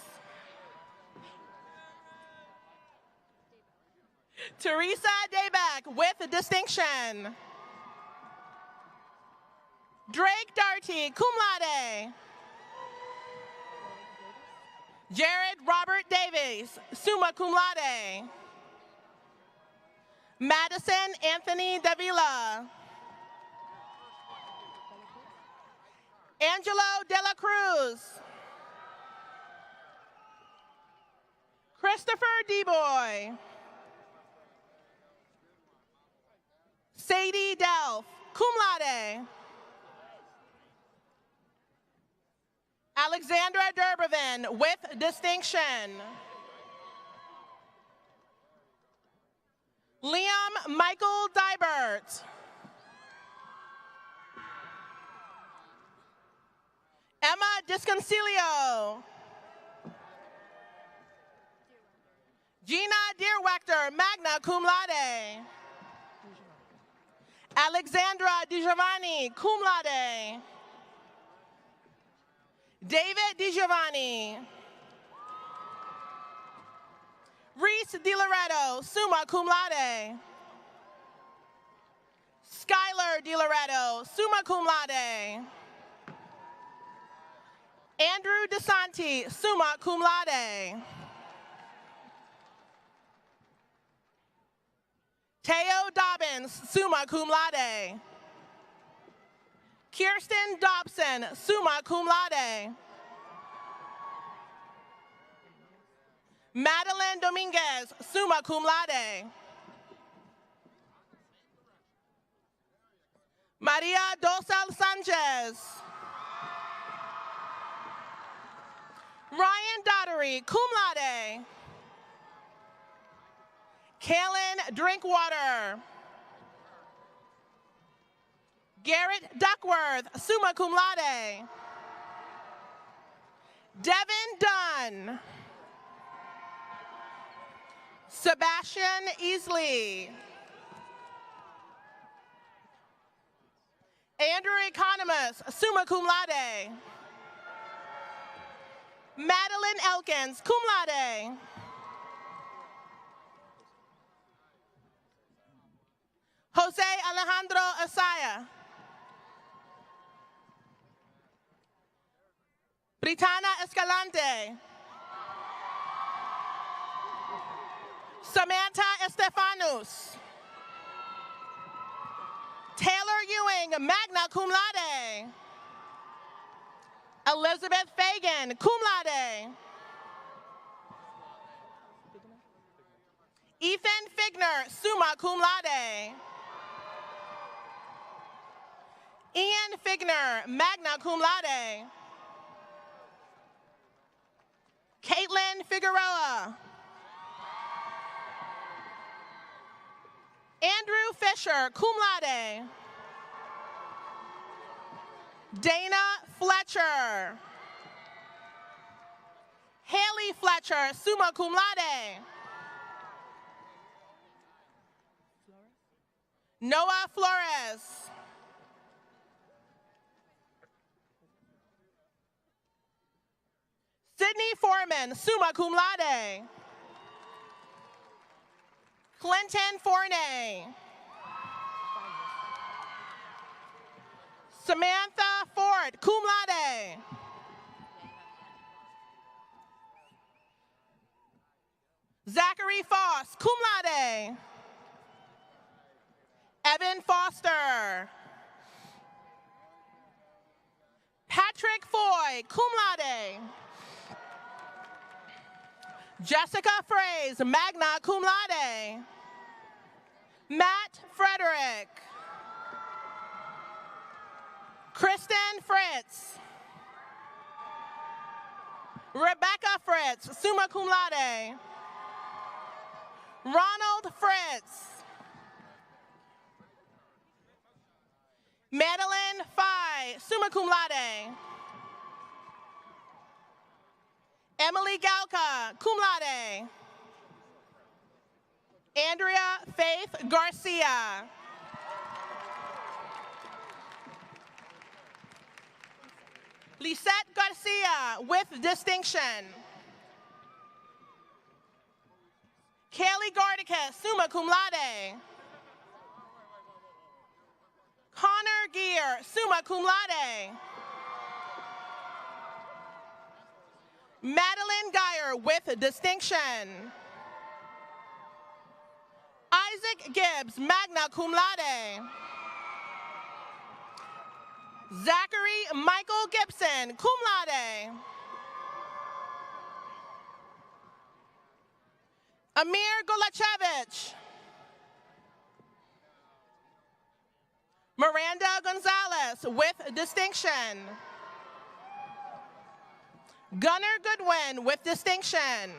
Teresa Dayback with distinction. Drake Darty, cum laude. Jared Robert Davies, summa cum laude. Madison Anthony Davila. Angelo De La Cruz. Christopher DeBoy. Sadie Delph, cum laude. Alexandra Durbevin with distinction. Liam Michael Dybert. Emma Disconcilio. Gina Deerwechter, magna cum laude. Alexandra DiGiovanni, cum laude. David DiGiovanni. Reese DiLoretto, summa cum laude. Skylar DiLoretto, summa cum laude. Andrew DeSanti, summa cum laude. Teo Dobbins, summa cum laude. Kirsten Dobson, summa cum laude. Madeline Dominguez, summa cum laude. Maria Dosal Sanchez. Ryan Daughtery, cum laude. Kaylin Drinkwater. Garrett Duckworth, summa cum laude. Devin Dunn. Sebastian Easley. Andrew Economist, summa cum laude. Madeline Elkins, cum laude. Jose Alejandro Asaya. Britana Escalante. Samantha Estefanus. Taylor Ewing, magna cum laude. Elizabeth Fagan, cum laude. Ethan Figner, summa cum laude. Ian Figner, magna cum laude. Caitlin Figueroa. Andrew Fisher, cum laude. Dana Fletcher. Haley Fletcher, summa cum laude. Noah Flores. Sydney Foreman, summa cum laude. Clinton Forney. Samantha Ford, cum laude. Zachary Foss, cum laude. Evan Foster. Patrick Foy, cum laude. Jessica Fraze, magna cum laude. Matt Frederick. Kristen Fritz. Rebecca Fritz, summa cum laude. Ronald Fritz. Madeline Phi, summa cum laude. Emily Galka, cum laude. Andrea Faith Garcia. Lisette Garcia with distinction. Kaylee Gardicus, summa cum laude. Connor Gear, summa cum laude. Madeline Geyer with distinction. Isaac Gibbs, magna cum laude. Zachary Michael Gibson, cum laude. Amir Golachevich. Miranda Gonzalez with distinction. Gunnar Goodwin with distinction.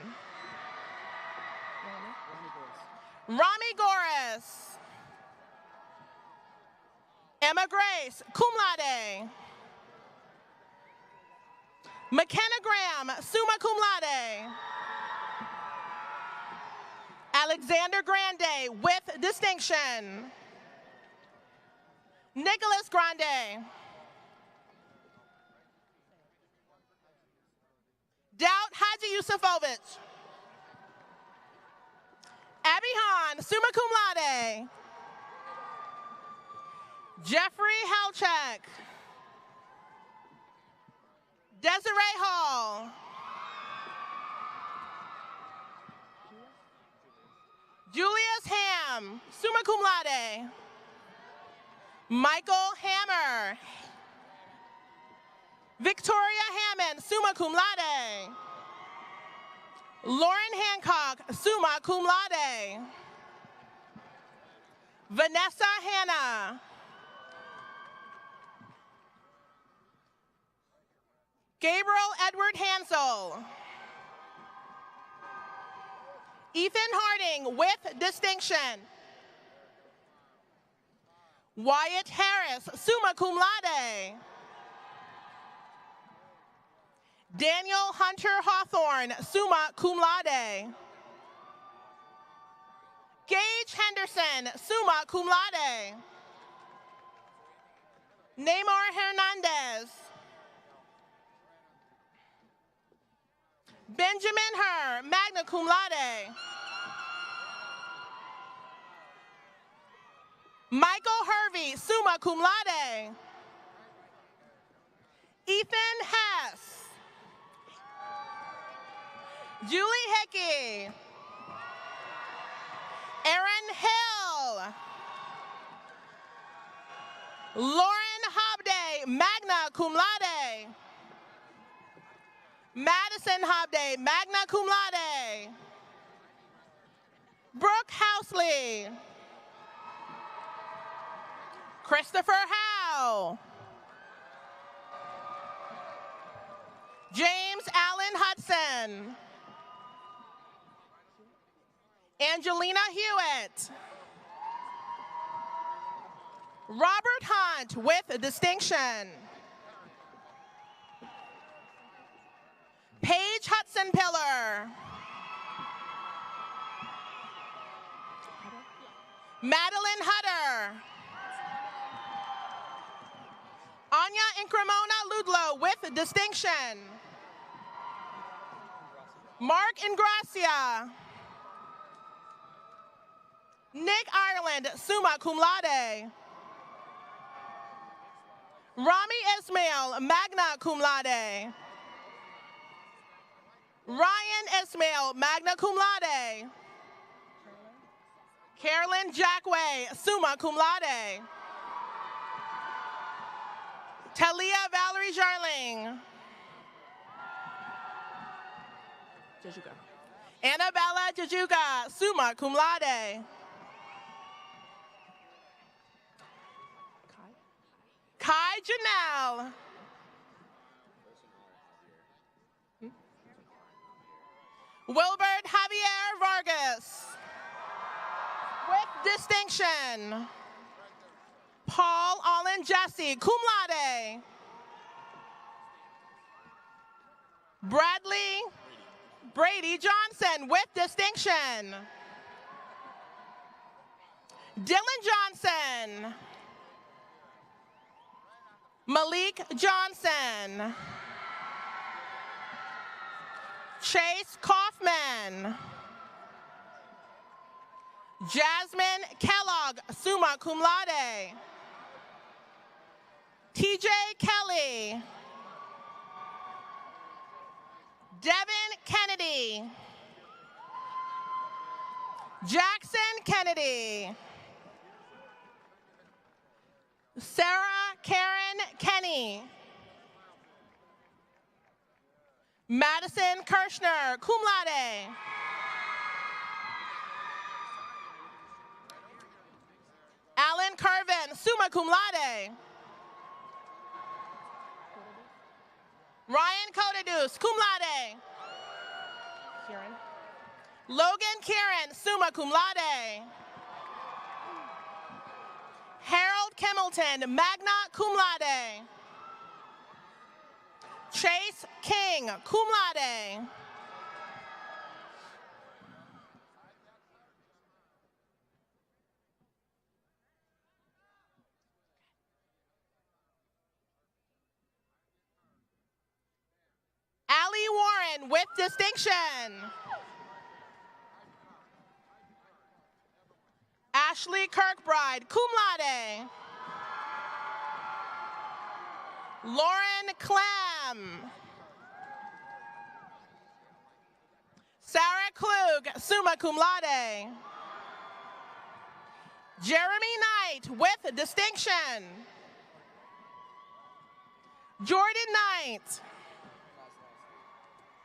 Rami Goris. Emma Grace, cum laude. McKenna Graham, summa cum laude. Alexander Grande with distinction. Nicholas Grande. Daut Haji Yusufovich. Abby Hahn, summa cum laude. Jeffrey Halchek. Desiree Hall. Julius Ham, summa cum laude. Michael Hammer. Victoria Hammond, summa cum laude. Lauren Hancock, summa cum laude. Vanessa Hanna. Gabriel Edward Hansel. Ethan Harding with distinction. Wyatt Harris, summa cum laude. Daniel Hunter Hawthorne, summa cum laude. Gage Henderson, summa cum laude. Neymar Hernandez. Benjamin Herr, magna cum laude. Michael Hervey, summa cum laude. Ethan Hess. Julie Hickey. Aaron Hill. Lauren Hobday, magna cum laude. Madison Hobday, magna cum laude. Brooke Housley. Christopher Howe. James Allen Hudson. Angelina Hewitt. Robert Hunt with distinction. Paige Hudson Pillar. Madeline Hutter. Anya Incremona Ludlow with distinction. Mark Ingracia. Nick Ireland, summa cum laude. Rami Ismail, magna cum laude. Ryan Ismail, magna cum laude. Carolyn Jackway, summa cum laude. Talia Valerie Jarling. Annabella Jajuga, summa cum laude. Kai Janelle. Wilbert Javier Vargas. With distinction. Paul Allen Jesse, cum laude. Bradley Brady Johnson with distinction. Dylan Johnson. Malik Johnson. Chase Kaufman. Jasmine Kellogg, summa cum laude. TJ Kelly. Devin Kennedy. Jackson Kennedy. Sarah Karen Kenny. Madison Kirschner, cum laude. Alan Carvin, summa cum laude. Ryan Codadus, cum laude. Logan Kieran, summa cum laude. Harold Kimmelton, magna cum laude. Chase King, cum laude. Allie Warren with distinction. Ashley Kirkbride, cum laude. Lauren Clem. Sarah Klug, summa cum laude. Jeremy Knight with distinction. Jordan Knight.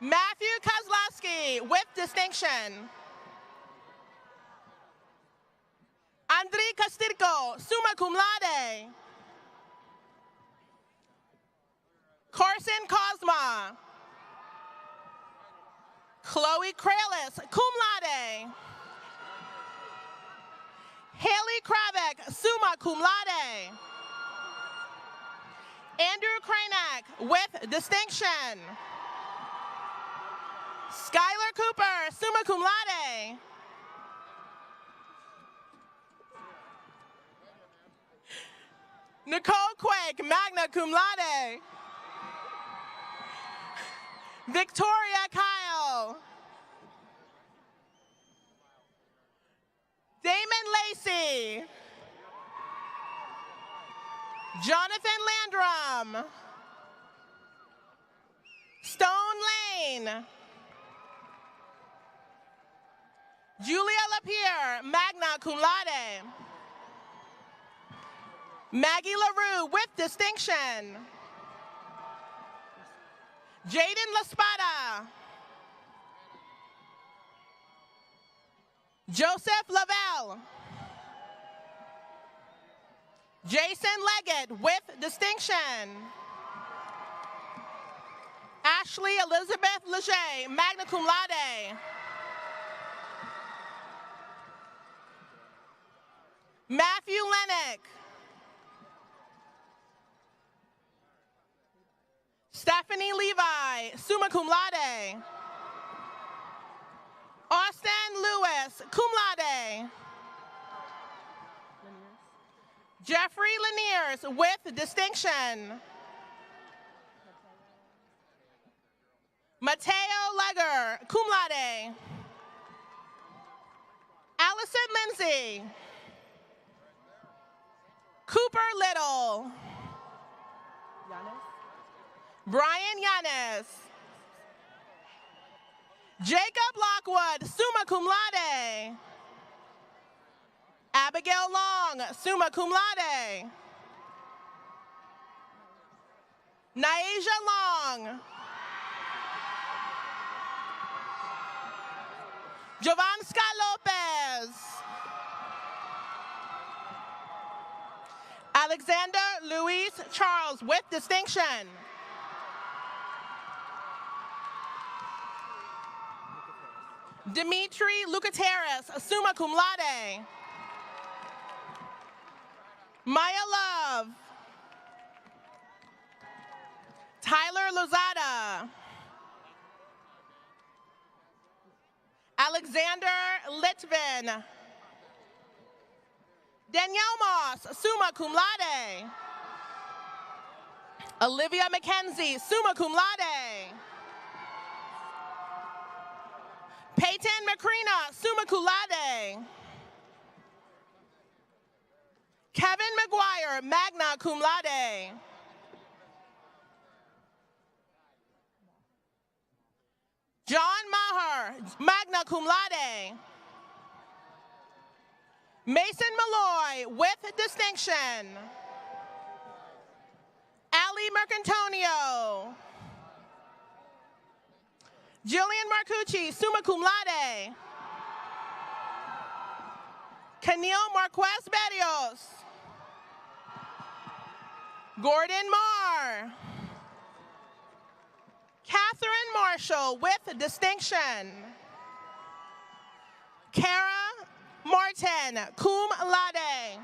Matthew Kozlowski with distinction. Andrei Castirco, summa cum laude. Carson Cosma. Chloe Kralis, cum laude. Haley Kravik, summa cum laude. Andrew Kranak with distinction. Skylar Cooper, summa cum laude. Nicole Quake, magna cum laude. Victoria Kyle. Damon Lacey. Jonathan Landrum. Stone Lane. Julia Lapierre, magna cum laude. Maggie LaRue with distinction. Jaden Laspada. Joseph Lavelle. Jason Leggett with distinction. Ashley Elizabeth Leger, magna cum laude. Matthew Lennox. Stephanie Levi, summa cum laude. Austin Lewis, cum laude. Jeffrey Laniers with distinction. Mateo Legger, cum laude. Allison Lindsay. Cooper Little. Brian Yanis. Jacob Lockwood, summa cum laude. Abigail Long, summa cum laude. Naisha Long. Jovanska Lopez. Alexander Luis Charles with distinction. Dimitri Lucateris, summa cum laude. Maya Love. Tyler Lozada. Alexander Litvin. Danielle Moss, summa cum laude. Olivia McKenzie, summa cum laude. Peyton Macrina, summa cum laude. Kevin McGuire, magna cum laude. John Maher, magna cum laude. Mason Malloy with distinction. Ali Mercantonio. Jillian Marcucci, summa cum laude. Camille Marquez Berrios. Gordon Marr. Catherine Marshall with distinction. Kara Martin, cum laude.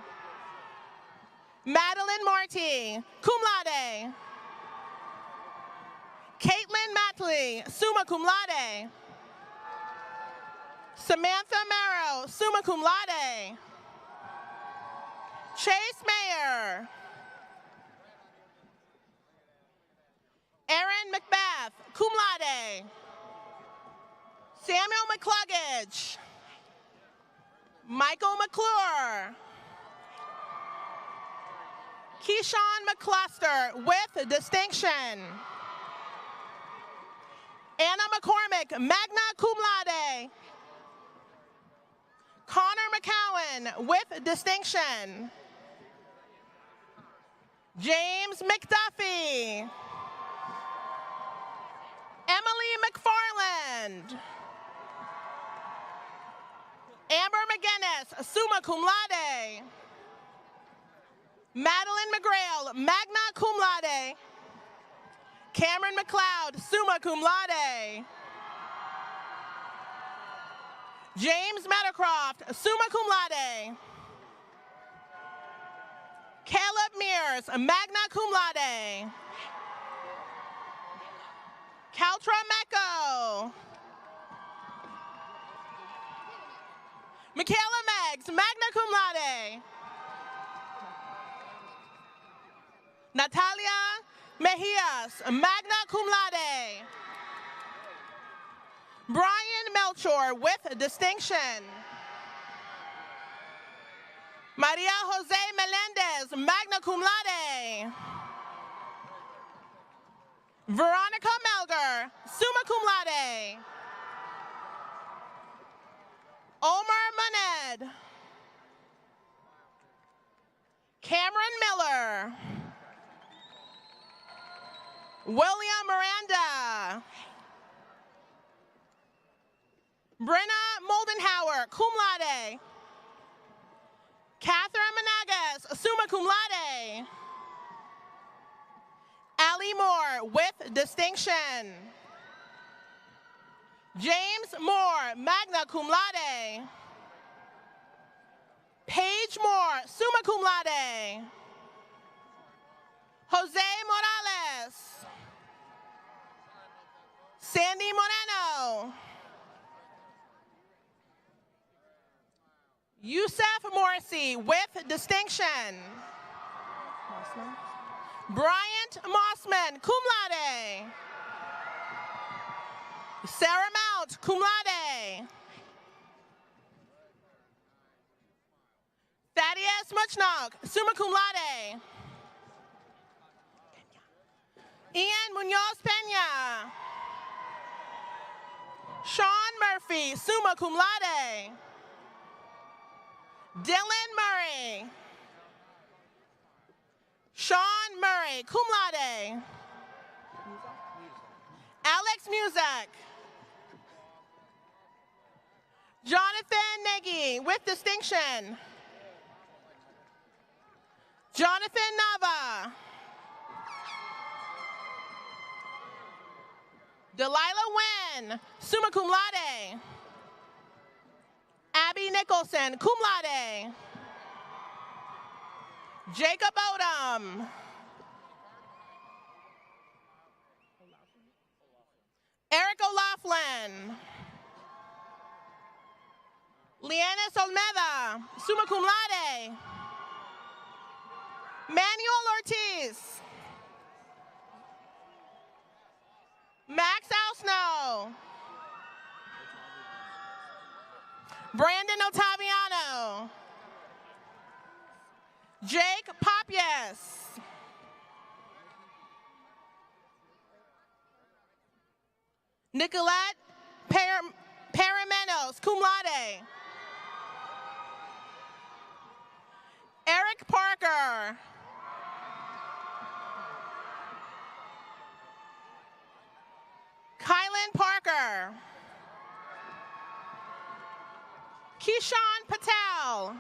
Madeline Marty, cum laude. Caitlin Matley, summa cum laude. Samantha Merrow, summa cum laude. Chase Mayer. Erin Macbeth, cum laude. Samuel McCluggage. Michael McClure. Keyshawn McCluster with distinction. Anna McCormick, magna cum laude. Connor McCowan with distinction. James McDuffie. Emily McFarland. Amber McGinnis, summa cum laude. Madeline McGrail, magna cum laude. Cameron McLeod, summa cum laude. James Meadowcroft, summa cum laude. Caleb Mears, magna cum laude. Caltra Mecco. Michaela Meggs, magna cum laude. Natalia Mejias, magna cum laude. Brian Melchor with distinction. Maria Jose Melendez, magna cum laude. Veronica Melger, summa cum laude. Omar Moned. Cameron Miller. William Miranda. Brenna Moldenhauer, cum laude. Catherine Managas, summa cum laude. Allie Moore with distinction. James Moore, magna cum laude. Paige Moore, summa cum laude. Jose Morales. Sandy Moreno. Yusef Morrissey with distinction. Bryant Mossman, cum laude. Sarah Mount, cum laude. Thaddeus Muchnock, summa cum laude. Ian Munoz Pena. Sean Murphy, summa cum laude. Dylan Murray. Sean Murray, cum laude. Alex Muzak. Jonathan Nagy with distinction. Jonathan Nava. Delilah Wynn, summa cum laude. Abby Nicholson, cum laude. Jacob Odom. Eric O'Laughlin. Leannis Olmeda, summa cum laude. Manuel Ortiz. Max Ausno. Brandon Ottaviano. Jake Papias. Nicolette Paramenos, cum laude. Eric Parker. Kylan Parker. Keyshawn Patel.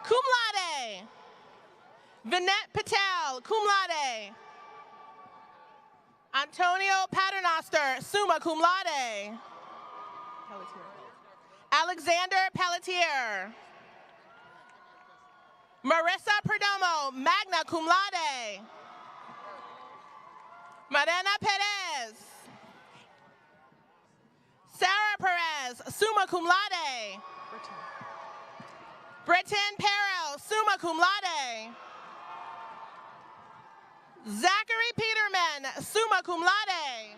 Cum laude. Vinette Patel, cum laude. Antonio Paternoster, summa cum laude. Alexander Pelletier. Marissa Perdomo, magna cum laude. Marena Perez. Sarah Perez, summa cum laude. Britton Perro, summa cum laude. Zachary Peterman, summa cum laude.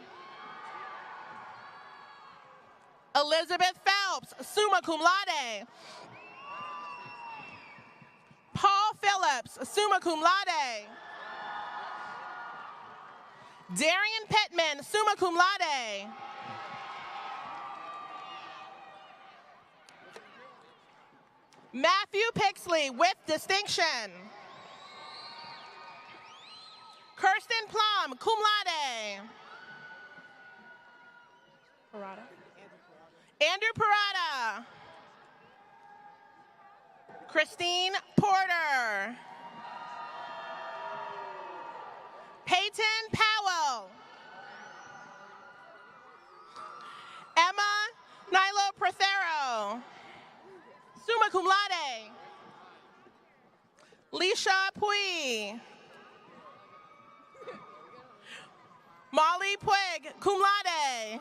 Elizabeth Phelps, summa cum laude. Paul Phillips, summa cum laude. Darian Pittman, summa cum laude. Matthew Pixley with distinction. Kirsten Plum, cum laude. Andrew Parada. Christine Porter. Peyton Powell. Emma Nilo Prothero. Summa cum laude. Leisha Pui. Molly Puig, cum laude.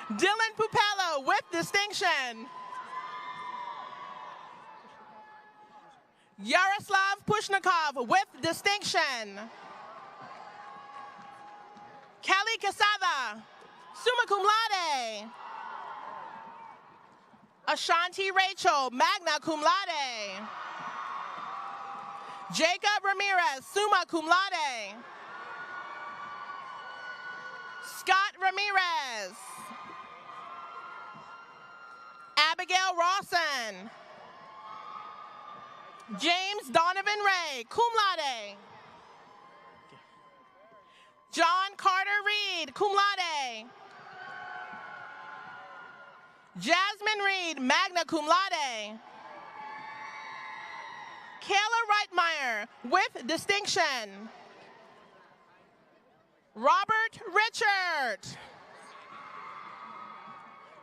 Dylan Pupello with distinction. Yaroslav Pushnikov with distinction. Kelly Casada, summa cum laude. Ashanti Rachel, magna cum laude. Jacob Ramirez, summa cum laude. Scott Ramirez. Abigail Rawson. James Donovan Ray, cum laude. John Carter Reed, cum laude. Jasmine Reed, magna cum laude. Kayla Reitmeyer with distinction. Robert Richard.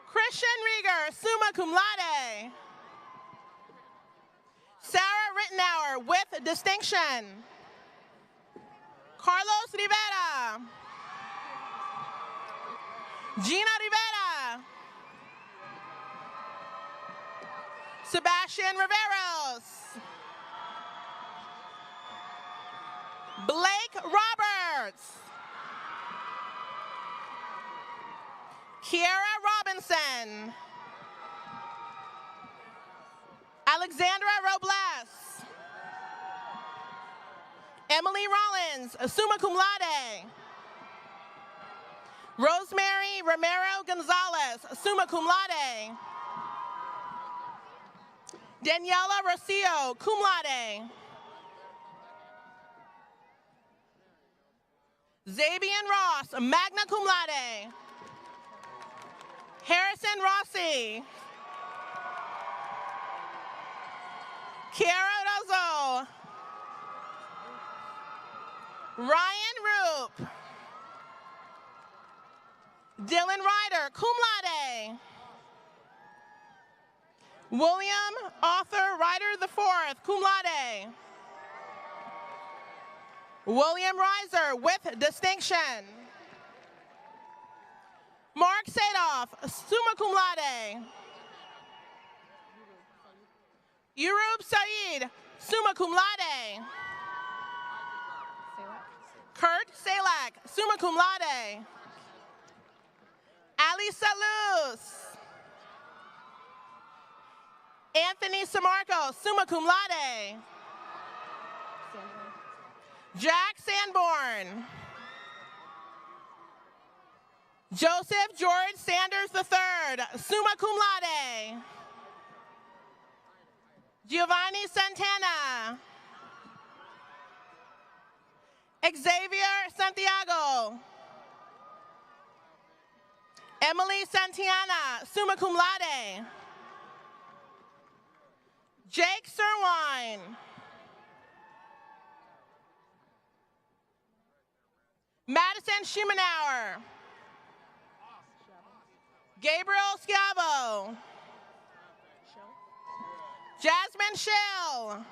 Christian Rieger, summa cum laude. Sarah Rittenauer with distinction. Carlos Rivera. Gina Rivera. Sebastian Riveros. Blake Roberts. Kiara Robinson. Alexandra Robles. Emily Rollins, summa cum laude. Rosemary Romero Gonzalez, summa cum laude. Daniela Rocio, cum laude. Zabian Ross, magna cum laude. Harrison Rossi. Kiara Rozo. Ryan Roop. Dylan Ryder, cum laude. William Arthur Ryder IV, cum laude. William Reiser with distinction. Mark Sadoff, summa cum laude. Yurub Saeed, summa cum laude. Kurt Salak, summa cum laude. Ali Salus. Anthony Samarco, summa cum laude. Jack Sanborn. Joseph George Sanders III, summa cum laude. Giovanni Santana. Xavier Santiago. Emily Santiana, summa cum laude. Jake Serwine. Madison Schumanauer. Gabriel Schiavo. Jasmine Shell.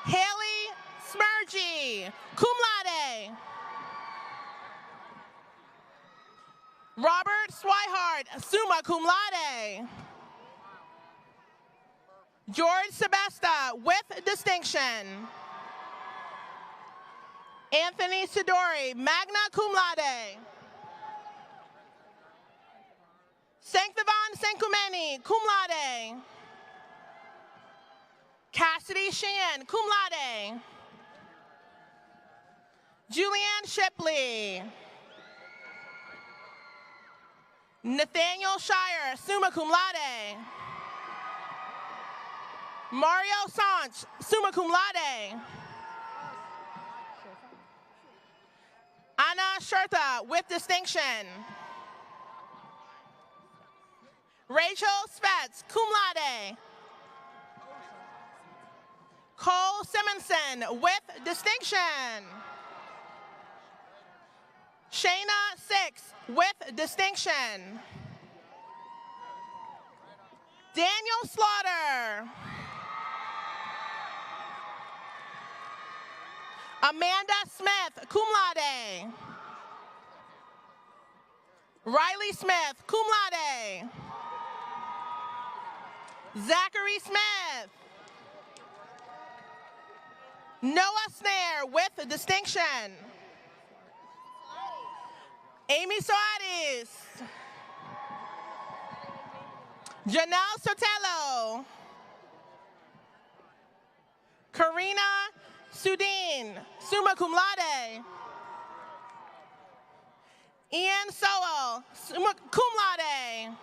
Haley Smurgy, cum laude. Robert Swihart, summa cum laude. George Sebesta, with distinction. Anthony Sidori, magna cum laude. Sancthavon Sencumeni, cum laude. Cassidy Sheehan, cum laude. Julianne Shipley. Nathaniel Shire, summa cum laude. Mario Sanch, summa cum laude. Anna Shurta, with distinction. Rachel Spetz, cum laude. Cole Simonson, with distinction. Shayna Six, with distinction. Daniel Slaughter. Amanda Smith, cum laude. Riley Smith, cum laude. Zachary Smith. Noah Snare, with distinction. Amy Soares. Janelle Sotelo. Karina Sudin, summa cum laude. Ian Sowell, summa cum laude.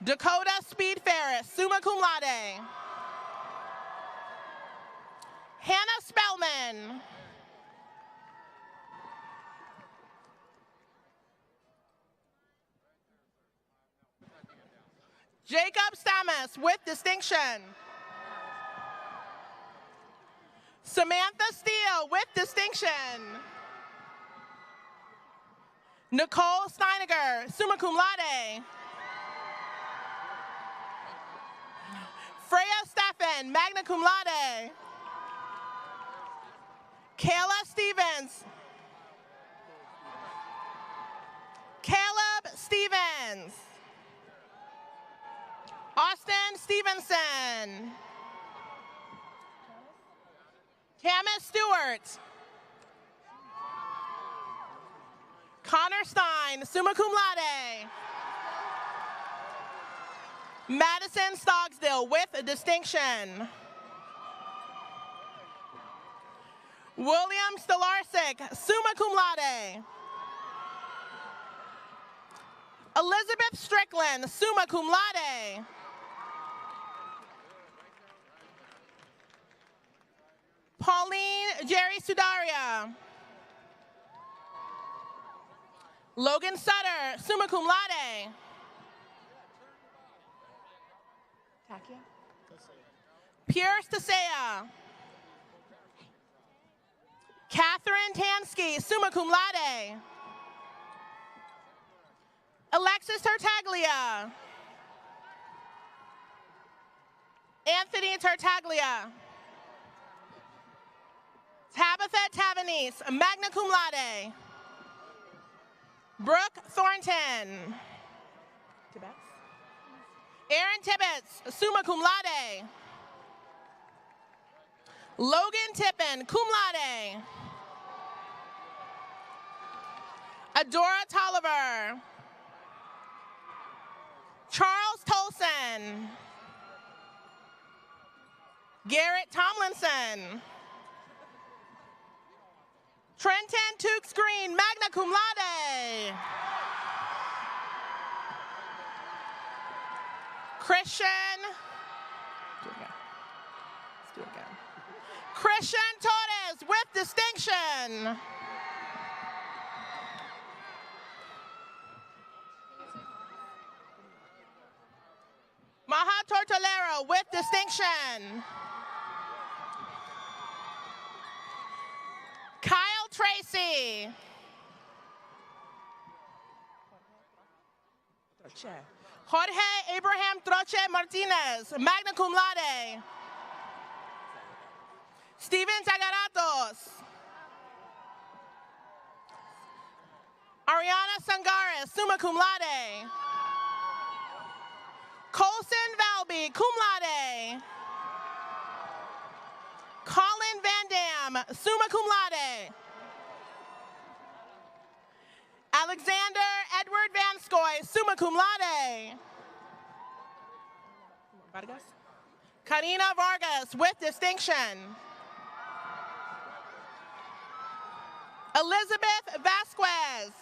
Dakota Speed Ferris, summa cum laude. Hannah Spellman. Jacob Stamus, with distinction. Samantha Steele, with distinction. Nicole Steiniger, summa cum laude. Freya Steffen, magna cum laude. Kayla Stevens. Caleb Stevens. Austin Stevenson. Camus Stewart. Connor Stein, summa cum laude. Madison Stogsdill, with distinction. William Stolarczyk, summa cum laude. Elizabeth Strickland, summa cum laude. Pauline Jerry Sudaria. Logan Sutter, summa cum laude. Pierce Tasea. Catherine Tansky, summa cum laude. Alexis Tartaglia. Anthony Tartaglia. Tabitha Tavanese, magna cum laude. Brooke Thornton. Aaron Tibbetts, summa cum laude. Logan Tippin, cum laude. Adora Tolliver. Charles Tolson. Garrett Tomlinson. Trenton Tukes Green, magna cum laude. Christian. Let's do it again. Christian Torres, with distinction. Maha Tortolero, with distinction. Tracy. Jorge Abraham Troche Martinez, magna cum laude. Steven Tagaratos. Ariana Sangares, summa cum laude. Colson Valby, cum laude. Colin Van Dam, summa cum laude. Alexander Edward Vanskoy, summa cum laude. Vargas? Karina Vargas, with distinction. Elizabeth Vasquez.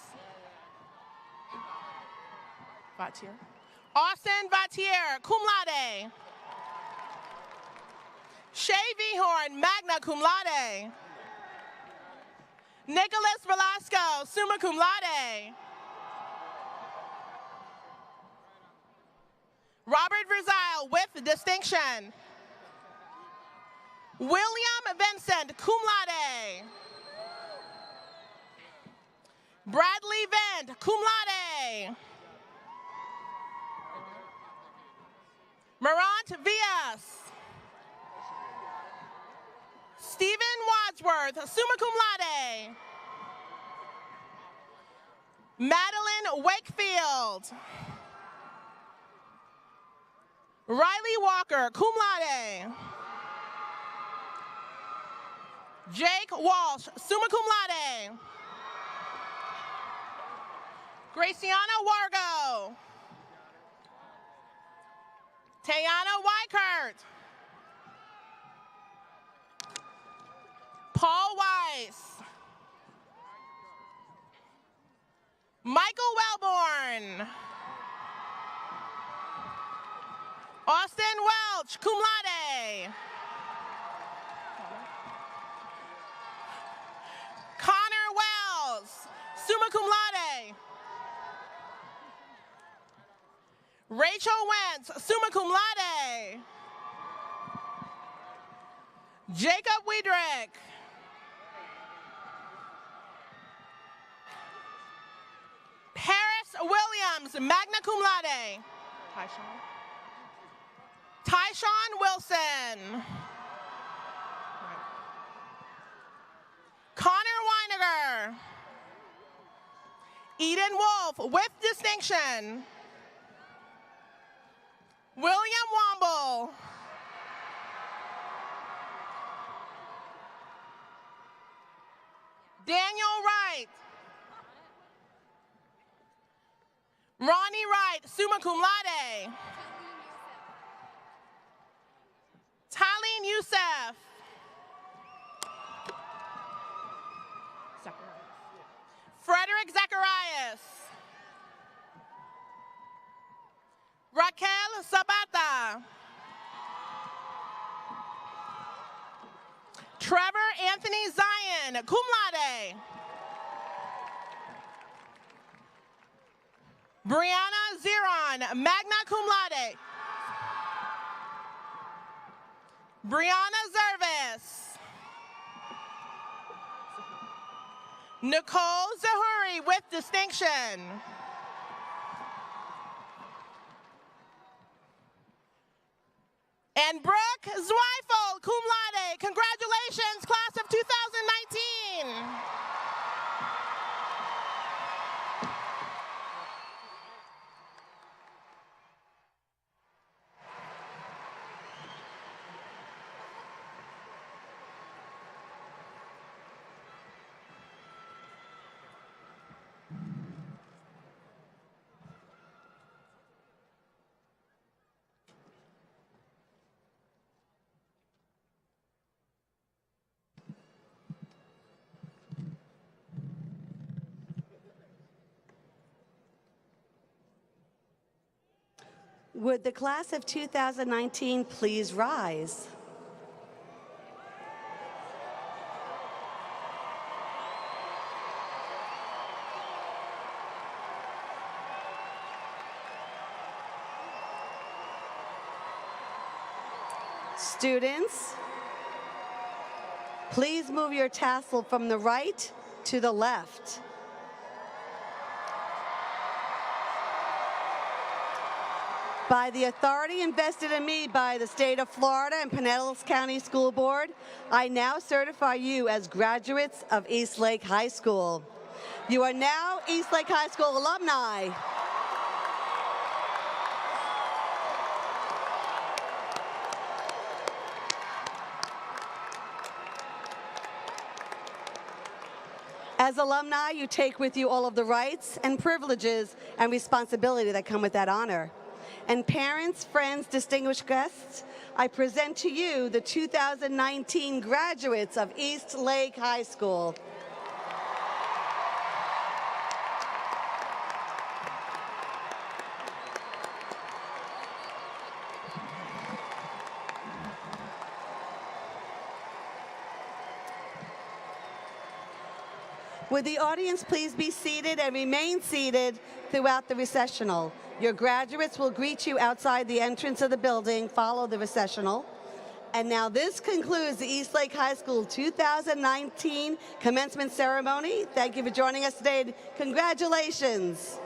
Vatier. Austin Vatier, cum laude. Shay Vihorn, magna cum laude. Nicholas Velasco, summa cum laude. Robert Verzile, with distinction. William Vincent, cum laude. Bradley Vent, cum laude. Marant Villas. Stephen Wadsworth, summa cum laude. Madeline Wakefield. Riley Walker, cum laude. Jake Walsh, summa cum laude. Graciana Wargo. Tayana Weichert. Paul Weiss. Michael Wellborn. Austin Welch, cum laude. Connor Wells, summa cum laude. Rachel Wentz, summa cum laude. Jacob Wiedrick. Paris Williams, magna cum laude. Tyshawn Wilson. Connor Weiniger. Eden Wolf, with distinction. William Womble. Daniel Wright. Ronnie Wright, summa cum laude. Talene Youssef. Frederick Zacharias. Raquel Sabata. Trevor Anthony Zion, cum laude. Brianna Zeron, magna cum laude. Brianna Zervis. Nicole Zahuri, with distinction. And Brooke Zweifel, cum laude. Congratulations, class of 2019. Would the class of 2019 please rise? Students, please move your tassel from the right to the left. By the authority invested in me by the state of Florida and Pinellas County School Board, I now certify you as graduates of Eastlake High School. You are now Eastlake High School alumni. As alumni, you take with you all of the rights and privileges and responsibility that come with that honor. And parents, friends, distinguished guests, I present to you the 2019 graduates of Eastlake High School. Would the audience please be seated and remain seated throughout the recessional? Your graduates will greet you outside the entrance of the building, follow the recessional. And now this concludes the Eastlake High School 2019 commencement ceremony. Thank you for joining us today. Congratulations.